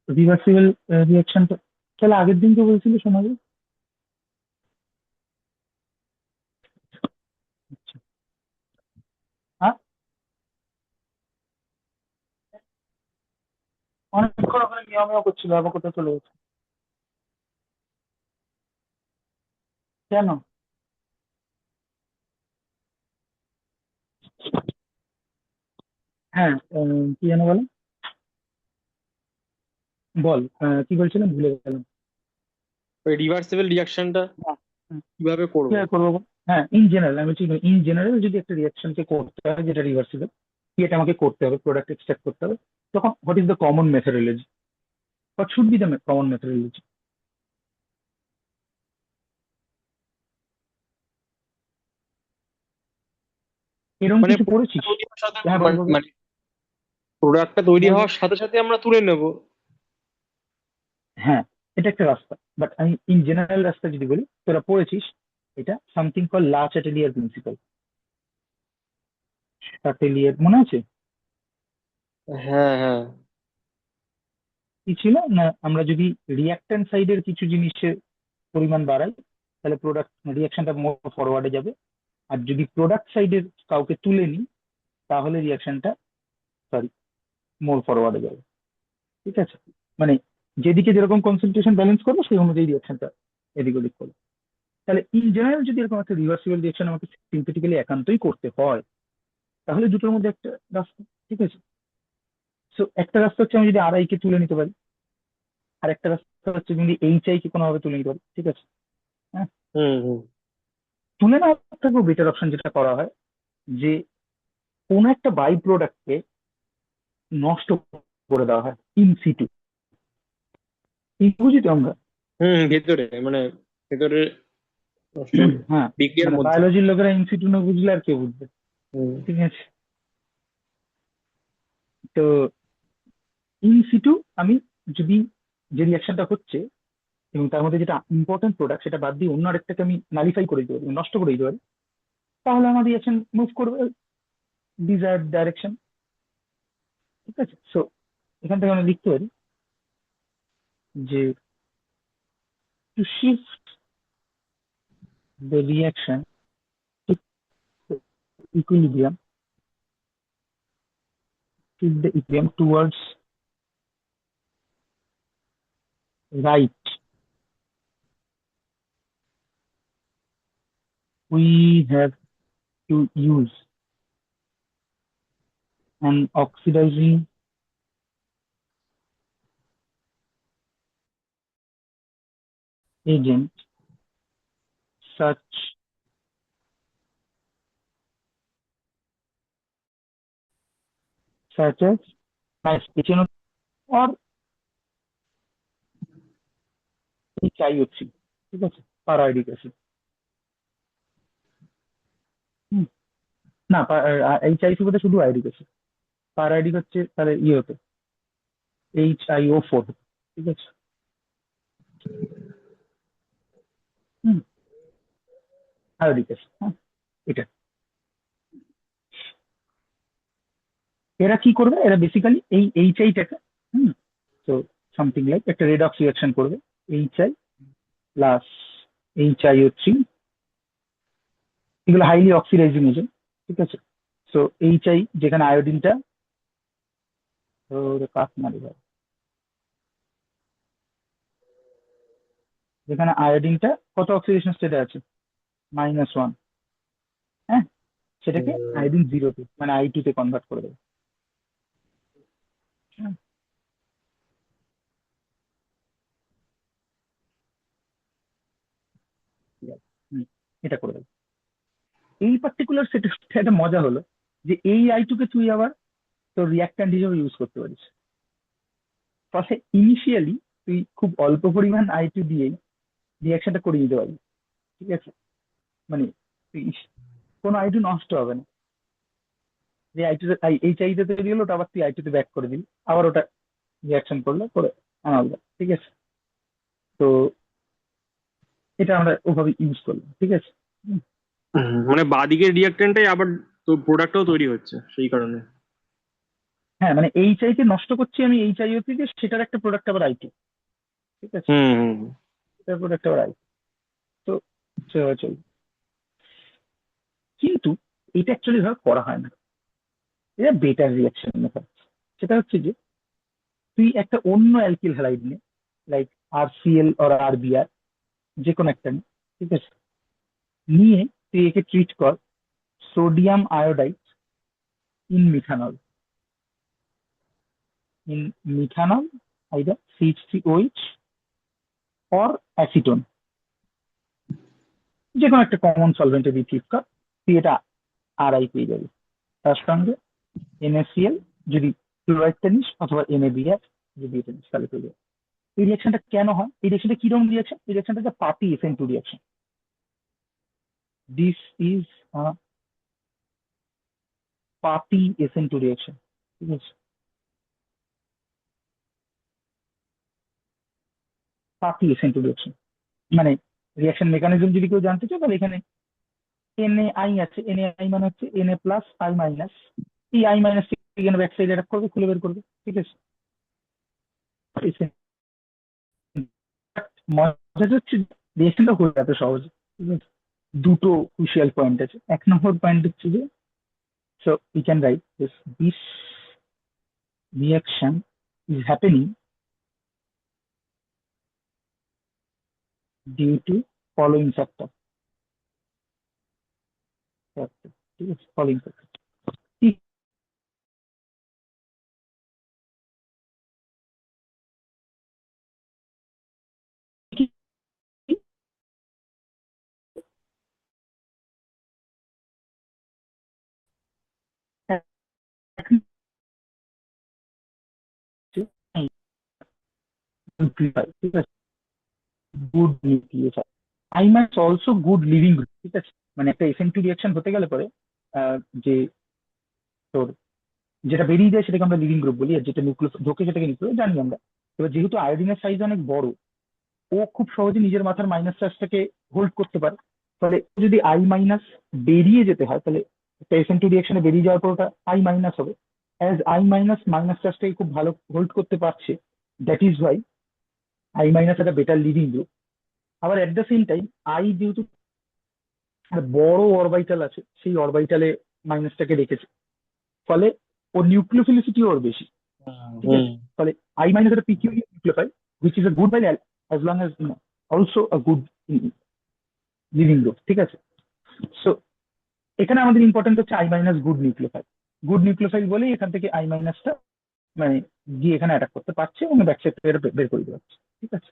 রিভার্সিবল রিয়াকশনটা তাহলে আগের দিন তো বলছিল শোনা যায়। আচ্ছা। হ্যাঁ, অনেকক্ষণ ওখানে মিয়াও করছিল, আবার কোথায় চলে গেছে কেন? হ্যাঁ, কি যেন বলো, বল, কি বলছিলাম ভুলে গেলাম। ওই রিভার্সিবল রিয়াকশনটা হ্যাঁ, হুম, কিভাবে করব? কিভাবে করবো বল? হ্যাঁ, ইন জেনারেল আমি বলছি, ইন জেনারেল যদি একটা রিয়াকশনকে করতে হয় যেটা রিভার্সিবল, এটা আমাকে করতে হবে, প্রোডাক্ট এক্সট্রাক্ট করতে হবে, তখন what is the common methodology, what should be the common methodology? এরকম মানে কিছু প্রোডাক্টটা পড়েছিস? তৈরি হওয়ার সাথে হ্যাঁ, বল বল বল। মানে প্রোডাক্টটা তৈরি বল বল। হওয়ার সাথে সাথে আমরা তুলে নেব। হ্যাঁ, এটা একটা রাস্তা, বাট আমি ইন জেনারেল রাস্তা যদি বলি, তোরা পড়েছিস এটা সামথিং কল লা চ্যাটেলিয়ার প্রিন্সিপাল। চ্যাটেলিয়ার মনে আছে? হ্যাঁ হ্যাঁ। কি ছিল না, আমরা যদি রিয়াক্ট্যান্ট সাইডের কিছু জিনিসের পরিমাণ বাড়াই, তাহলে প্রোডাক্ট রিয়াকশনটা মোর ফরওয়ার্ডে যাবে। আর যদি প্রোডাক্ট সাইডের কাউকে তুলে নিই, তাহলে রিয়াকশনটা, সরি, মোর ফরওয়ার্ডে যাবে। ঠিক আছে, মানে যেদিকে যেরকম কনসেন্ট্রেশন ব্যালেন্স করবে সেই অনুযায়ী রিয়াকশনটা এদিক ওদিক করবে। তাহলে ইন জেনারেল যদি এরকম একটা রিভার্সিবল রিয়াকশন আমাকে সিনথেটিক্যালি একান্তই করতে হয়, তাহলে দুটোর মধ্যে একটা রাস্তা। ঠিক আছে, সো একটা রাস্তা হচ্ছে আমি যদি আরআই কে তুলে নিতে পারি, আর একটা রাস্তা হচ্ছে যদি এইচআই কে কোনোভাবে তুলে নিতে পারি। ঠিক আছে, হ্যাঁ, হুম হুম। তুলে নেওয়ার থেকেও বেটার অপশন যেটা করা হয়, যে কোনো একটা বাই প্রোডাক্টকে নষ্ট করে দেওয়া হয় ইন সিটু। বুঝি তো আমরা? হুম, ভেতরে মানে ভেতরে নষ্ট, হ্যাঁ, বিক্রিয়ার মানে মধ্যে। বায়োলজির লোকেরা ইন সিটু না বুঝলে আর কে বুঝবে? হুম। ঠিক আছে, তো ইন সিটু আমি যদি, যে রিয়াকশনটা হচ্ছে এবং তার মধ্যে যেটা ইম্পর্টেন্ট প্রোডাক্ট সেটা বাদ দিয়ে অন্য আরেকটাকে আমি নালিফাই করে দিতে পারি, মানে নষ্ট করে দিতে পারি, তাহলে আমার রিয়াকশন মুভ করবে ডিজায়ার্ড ডাইরেকশন। ঠিক আছে, সো এখান থেকে আমরা লিখতে পারি যে to shift the reaction equilibrium, shift the equilibrium towards right, we have to use an oxidizing agent such such as HNO or HIO3। ঠিক আছে, পারাইডিক অ্যাসিড। না, HIC বলতে শুধু আয়োডিক অ্যাসিড, পারাইডিক হচ্ছে তাহলে ইয়ে হতো HiO4। ঠিক আছে, হুম, আয়োডিক অ্যাসিড, হ্যাঁ, এটা। এরা কি করবে, এরা বেসিক্যালি এই এইচআইটাকে, হুম, তো সামথিং লাইক একটা রেডক্স রিয়াকশন করবে, এইচআই প্লাস HiO3, এগুলো হাইলি অক্সিডাইজিং এজেন্ট। ঠিক আছে, সো এইচআই যেখানে আয়োডিনটা, কাক মারি ভাই, যেখানে আয়োডিনটা কত অক্সিডেশন স্টেটে আছে, -1, হ্যাঁ, সেটাকে হুম। আয়োডিন 0 তে মানে I2 তে কনভার্ট করে দেবে। হ্যাঁ, ঠিক আছে, এটা করে দেবে। এই পার্টিকুলার সেটা একটা মজা হলো যে এই I2 কে তুই আবার তোর রিয়াক্ট্যান্ট হিসেবে ইউজ করতে পারিস। ফলে ইনিশিয়ালি তুই খুব অল্প পরিমাণ I2 দিয়েই রিয়াকশনটা করে নিতে পারবি। ঠিক আছে, মানে তুই কোনো I2 নষ্ট হবে না, যে I2 এইচ আই তে তৈরি হলো ওটা আবার তুই I2 তে ব্যাক করে দিবি, আবার ওটা রিয়াকশন করলে পরে আলাদা, ঠিক আছে? তো এটা আমরা ওভাবে ইউজ করলাম, ঠিক আছে? হুম। মানে বাদিকের রিয়াক্টেন্টটাই আবার তো প্রোডাক্টও তৈরি হচ্ছে সেই কারণে। হ্যাঁ, মানে এইচআই কে নষ্ট করছি আমি এইচআইওপি দিয়ে, সেটার একটা প্রোডাক্ট আবার আইটি, ঠিক আছে? হুম হুম সেটার প্রোডাক্ট আবার আইটি। তো চল, কিন্তু এটা অ্যাকচুয়ালি ভাবে করা হয় না। এটা বেটার রিয়াকশন মেথড। সেটা হচ্ছে যে তুই একটা অন্য অ্যালকিল হ্যালাইড নে, লাইক আরসিএল অর আরবিআর, যে কোনো একটা নে, ঠিক আছে? নিয়ে তুই একে ট্রিট কর sodium iodide in methanol, in methanol, either CH3OH or acetone, যে কোনো একটা কমন সলভেন্টে দিয়ে ট্রিট কর। তুই এটা আরআই পেয়ে যাবি। তার সঙ্গে NaCl যদি ক্লোরাইডটা নিস, অথবা NaBr যদি এটা নিস, তাহলে পেয়ে যাবি। এই রিয়াকশনটা কেন হয়? এই রিয়াকশনটা কিরকম রিয়াকশন? এই রিয়াকশনটা হচ্ছে party SN2 reaction. This is party SN2 reaction, ঠিক আছে? পার্টি SN2 রিয়াকশন মানে রিয়াকশন মেকানিজম যদি কেউ জানতে চায়, তাহলে এখানে NaI আছে, NaI মানে হচ্ছে Na+I-। এই I- এখানে ব্যাক সাইড অ্যাটাক করবে, খুলে বের করবে, ঠিক আছে? মজাটা হচ্ছে রিয়াকশনটা হয়ে এত সহজ, ঠিক আছে? দুটো ক্রুশিয়াল পয়েন্ট আছে। এক নম্বর পয়েন্ট হচ্ছে যে, so we can write this reaction is happening due to following factor, ঠিক আছে? following factor কি কি কি? এক নিউক্লিয়ার, ঠিক আছে? Good nucleoside. আইমাস অলসো গুড লিভিং গ্রুপ, ঠিক আছে? মানে একটা SN2 রিয়াকশন হতে গেলে পরে যে তোর যেটা বেরিয়ে যায় সেটাকে আমরা লিভিং গ্রুপ বলি, আর যেটা নিউক্লিয়াস ঢোকে সেটাকে নিউক্লিয়াস জানি আমরা। এবার যেহেতু আয়োডিনের সাইজ অনেক বড়, ও খুব সহজে নিজের মাথার মাইনাস চার্জটাকে হোল্ড করতে পারে। ফলে যদি I- বেরিয়ে যেতে হয়, তাহলে একটা SN2 রিয়াকশনে বেরিয়ে যাওয়ার পর ওটা I- হবে। অ্যাজ I- মাইনাস চার্জটাকে খুব ভালো হোল্ড করতে পারছে, দ্যাট ইজ ওয়াই I- একটা বেটার লিভিং গ্রুপ। আবার এট দ্য সেম টাইম যেহেতু একটা বড় অরবাইটাল আছে, সেই অরবাইটালে মাইনাসটাকে রেখেছে, ফলে ওর নিউক্লিওফিলিসিটিও ওর বেশি, ঠিক হুম আছে? ফলে I- একটা peculiar nucleophile, which is a good file as long as also a good leaving group, ঠিক আছে? সো এখানে আমাদের ইম্পর্টেন্ট হচ্ছে I- good nucleophile. Good nucleophile বলেই এখান থেকে I- মানে গিয়ে এখানে অ্যাটাক করতে পারছে এবং ব্যাক সাইড থেকে এটা বের করে দিতে পারছে, ঠিক আছে?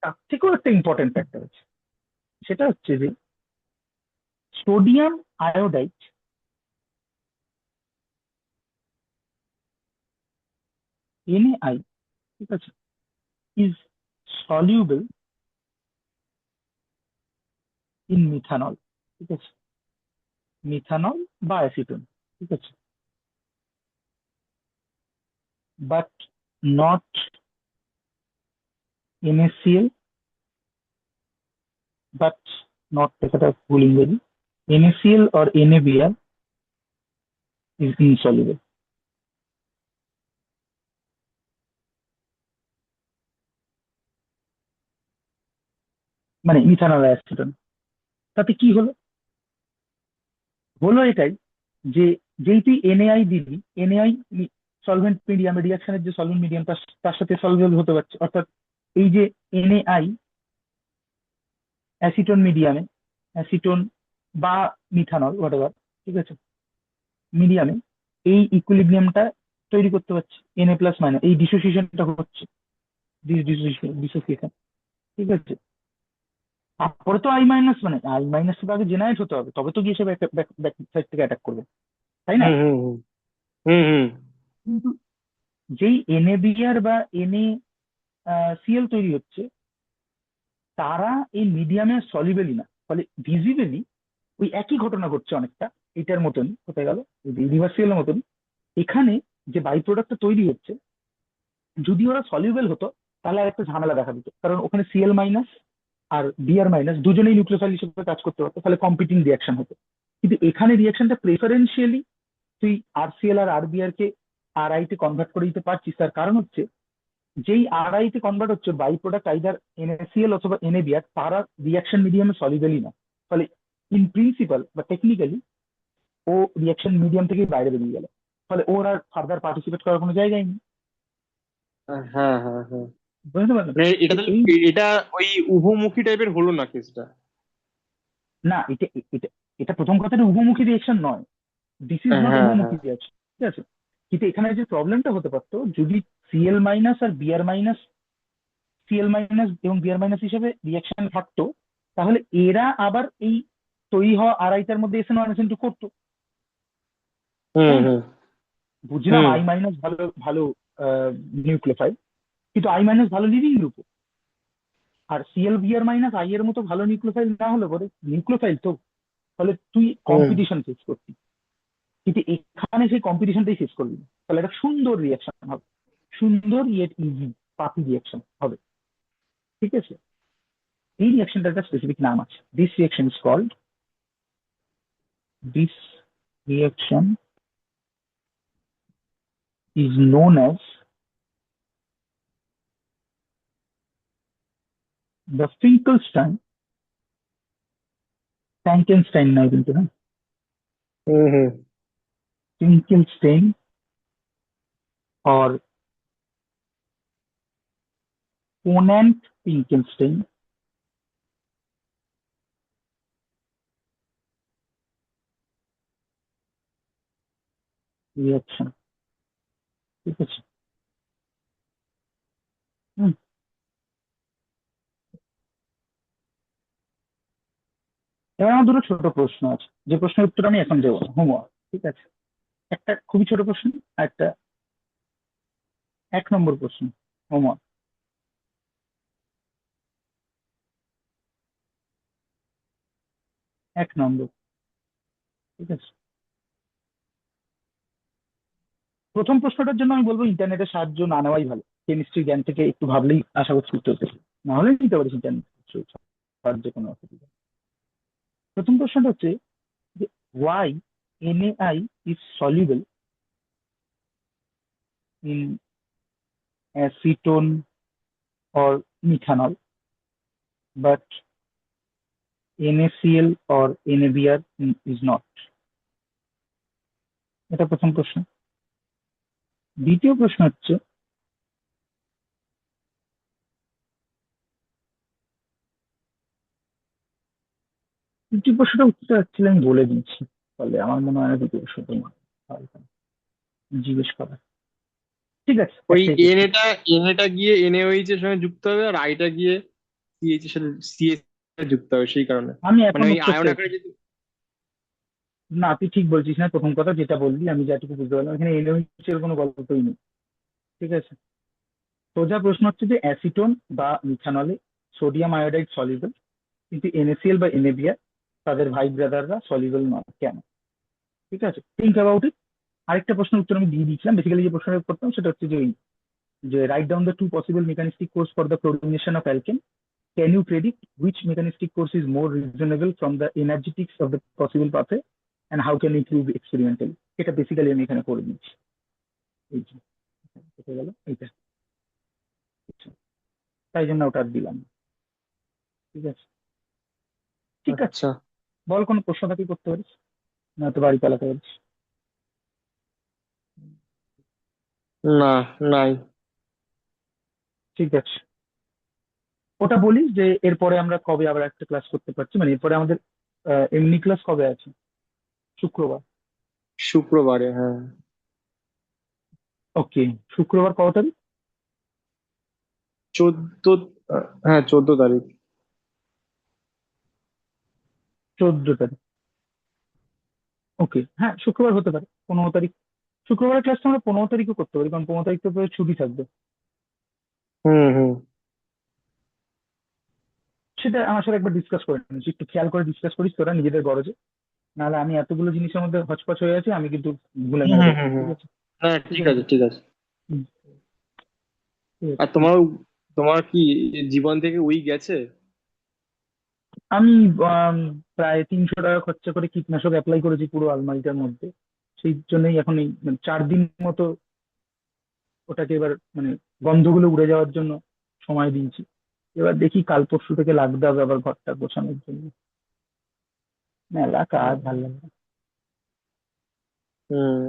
তার থেকেও একটা ইম্পর্টেন্ট ফ্যাক্টর আছে, সেটা হচ্ছে যে সোডিয়াম আয়োডাইড, NaI, ঠিক আছে, ইজ সলিউবল ইন মিথানল, ঠিক আছে? মিথানল বা অ্যাসিটোন, ঠিক আছে? But not NaCl, but not, এটা ভুল ইংরেজি, NaCl or NaBr is insoluble, মানে মিথানল আর অ্যাসিটোন। তাতে কি হলো? হলো এটাই যে, যেই তুই NaI দিবি, NaI সলভেন্ট মিডিয়াম, রিয়াকশনের যে সলভেন্ট মিডিয়াম তার তার সাথে সলভেবল হতে পারছে, অর্থাৎ এই যে NaI অ্যাসিটোন মিডিয়ামে, অ্যাসিটোন বা মিথানল হোয়াট এভার, ঠিক আছে, মিডিয়ামে এই ইকুইলিব্রিয়ামটা তৈরি করতে পারছে। Na+- এই ডিসোসিয়েশনটা হচ্ছে, ডিসোসিয়েশন, ঠিক আছে? তারপরে তো I- তো আগে জেনারেট হতে হবে, তবে তো গিয়ে সে ব্যাক সাইড থেকে অ্যাটাক করবে, তাই না? হুম হুম হুম হুম কিন্তু যেই NaBr বা NaCl তৈরি হচ্ছে, তারা এই মিডিয়ামে সলিবেলই না, ফলে ভিজিবেলি ওই একই ঘটনা ঘটছে অনেকটা এটার মতন হতে গেল, রিভার্সিয়ালের মতন। এখানে যে বাই প্রোডাক্টটা তৈরি হচ্ছে, যদি ওরা সলিউবল হতো তাহলে আর একটা ঝামেলা দেখা দিত, কারণ ওখানে সিএল মাইনাস আর বিআর মাইনাস দুজনেই নিউক্লিওফাইল হিসেবে কাজ করতে পারতো, তাহলে কম্পিটিং রিয়াকশন হতো। কিন্তু এখানে রিয়াকশনটা প্রেফারেন্সিয়ালি তুই আরসিএল আর আরবিআর কে আরআই তে কনভার্ট করে দিতে পারছিস। তার কারণ হচ্ছে যেই আরআই তে কনভার্ট হচ্ছে বাই প্রোডাক্ট আইদার এনএসিএল অথবা এনএবিআর, তারা রিয়াকশন মিডিয়ামে সলিউবলই না। ফলে ইন প্রিন্সিপাল বা টেকনিক্যালি ও রিয়াকশন মিডিয়াম থেকে বাইরে বেরিয়ে গেল। ফলে ওর আর ফার্দার পার্টিসিপেট করার কোনো জায়গাই নেই। হ্যাঁ, হ্যাঁ, হ্যাঁ। বুঝতে পারলেন? মানে তো এটা তো এই, এটা ওই উভমুখী টাইপের হলো না কেসটা। না এটা এটা এটা প্রথম কথাটা উভমুখী রিয়েকশন নয়, দিস ইজ নট হ্যাঁ, হ্যাঁ। উভমুখী রিয়াকশন। ঠিক আছে, কিন্তু এখানে যে প্রবলেমটা হতে পারতো যদি সিএল মাইনাস আর বিআর মাইনাস, সিএল মাইনাস এবং বিআর মাইনাস হিসেবে রিয়াকশন থাকতো, তাহলে এরা আবার এই তৈরি হওয়া আড়াইটার মধ্যে এসএন ওয়ান এসএন টু করতো, হুম, তাই না? হুম, বুঝলাম হুম, আই মাইনাস ভালো ভালো নিউক্লিওফাইল, কিন্তু আই মাইনাস ভালো লিভিং গ্রুপ, আর সিএল বিআর মাইনাস আই এর মতো ভালো নিউক্লিওফাইল না হলে পরে নিউক্লিওফাইল তো, ফলে তুই হুম। কম্পিটিশন ফেস করতি। কিন্তু এখানে সেই কম্পিটিশনটাই শেষ করবি না, তাহলে একটা সুন্দর রিয়াকশন হবে, সুন্দর ইয়েট ইজি পাপি রিয়াকশন হবে। ঠিক আছে, এই রিয়াকশনটার একটা স্পেসিফিক নাম আছে, this reaction is called, this reaction is known as the Finkelstein, Frankenstein নয় কিন্তু, হ্যাঁ, হুম, হুম। ফিঙ্কেলস্টাইন or Ponant Finkelstein রিয়াকশন। ঠিক আছে, হুম। এবার আমার দুটো ছোট প্রশ্ন আছে, যে প্রশ্নের উত্তর আমি এখন দেবো না, হোমওয়ার্ক। ঠিক আছে, একটা খুবই ছোট প্রশ্ন আর একটা 1 নম্বর প্রশ্ন, হোমওয়ার্ক। 1 নম্বর, ঠিক আছে। প্রথম প্রশ্নটার জন্য আমি বলবো ইন্টারনেটের সাহায্য না নেওয়াই ভালো, কেমিস্ট্রি জ্ঞান থেকে একটু ভাবলেই আশা করছি উত্তর পেতে, না হলে নিতে পারিস ইন্টারনেট সাহায্য, কোনো অসুবিধা নেই। প্রথম প্রশ্নটা হচ্ছে যে Y NaI is soluble in acetone or methanol, but NaCl or NaBr is not? এটা প্রথম প্রশ্ন। দ্বিতীয় প্রশ্ন হচ্ছে, দ্বিতীয় প্রশ্নটা উত্তর অ্যাকচুয়ালি আমি বলে দিচ্ছি, ফলে আমার মনে হয় না দ্বিতীয় প্রশ্ন তোমার জিজ্ঞেস করা। ঠিক আছে, ওই একটাই প্রশ্ন। এনএটা গিয়ে এনএইচ এর সঙ্গে যুক্ত হবে, আর আইটা গিয়ে সিএইচ এর সাথে সিএইচ এর যুক্ত হবে, সেই কারণে। আমি মানে এখন ওই উত্তর আয়ন চাইছি আকারে যদি। না, তুই ঠিক বলছিস না, প্রথম কথা যেটা বললি আমি যেটুকু বুঝতে পারলাম, এখানে NaOH এর কোনো গল্পই নেই। ঠিক আছে, সোজা প্রশ্ন হচ্ছে যে অ্যাসিটোন বা মিথানলে সোডিয়াম আয়োডাইড সলিউবল, কিন্তু NaCl বা NaBr তাদের ভাই ব্রাদাররা সলিউবল নয় কেন? ঠিক আছে, থিঙ্ক অ্যাবাউট ইট। আরেকটা প্রশ্নের উত্তর আমি দিয়ে দিয়েছিলাম, বেসিক্যালি যে প্রশ্নটা করতাম সেটা হচ্ছে যে যে write down the two possible mechanistic course for the chlorination of alkane, can you predict which mechanistic course is more reasonable from the energetics of the possible paths and how can you prove experimentally? এটা basically আমি এখানে করে দিচ্ছি। এই যে হয়ে গেল এইটা, তাই জন্য ওটা আর দিলাম না। ঠিক আছে, ঠিক আছে, আচ্ছা। বল কোনো প্রশ্ন থাকি করতে পারিস, না তো বাড়ি চালাতে পারিস। না, নাই। ঠিক আছে, ওটা বলিস যে এরপরে আমরা কবে আবার একটা ক্লাস করতে পারছি, মানে এরপরে আমাদের এমনি ক্লাস কবে আছে? শুক্রবার। শুক্রবারে, হ্যাঁ। ওকে, শুক্রবার কত তারিখ? 14। হ্যাঁ, 14 তারিখ। 14 তারিখ। ওকে, হ্যাঁ শুক্রবার হতে পারে, 15 তারিখ। শুক্রবারের ক্লাসটা আমরা 15 তারিখও করতে পারি, কারণ 15 তারিখ তো তোর ছুটি থাকবে। হুম, হুম। সেটা আমার সাথে একবার ডিসকাস করে নিচ্ছি, একটু খেয়াল করে ডিসকাস করিস তোরা নিজেদের গরজে, নাহলে আমি এতগুলো জিনিসের মধ্যে হচপচ হয়ে আছি, আমি কিন্তু ভুলে হুম, মেরে হুম, দেবো। হুম, ঠিক হুম। আছে, হ্যাঁ, ঠিক ঠিক আছে। আছে, ঠিক আছে। হুম। আর তোমার তোমার কি জীবন থেকে উই গেছে? আমি প্রায় 300 টাকা খরচা করে কীটনাশক অ্যাপ্লাই করেছি পুরো আলমারিটার মধ্যে। সেই জন্যই এখন এই 4 দিন মতো ওটাকে এবার মানে গন্ধগুলো উড়ে যাওয়ার জন্য সময় দিয়েছি। এবার দেখি কাল পরশু থেকে লাগতে হবে আবার ঘরটা গোছানোর জন্য। মেলা কাজ, ভালো লাগে না। হুম,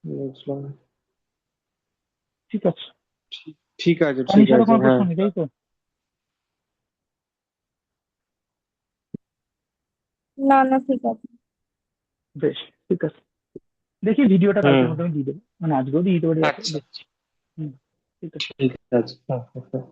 বুঝলাম। ঠিক আছে। ঠিক আছে, ঠিক তানিশারও আছে, কোনো প্রশ্ন হ্যাঁ। নেই তাই তো? না না ঠিক আছে। বেশ, ঠিক আছে। দেখি ভিডিওটা হুম। কালকের মধ্যে আমি দিয়ে দেবো, মানে আজকেও দিয়ে দিতে পারি রাতে, আচ্ছা, দেখি। হুম, ঠিক আছে। ঠিক আছে, হ্যাঁ, হ্যাঁ, হ্যাঁ।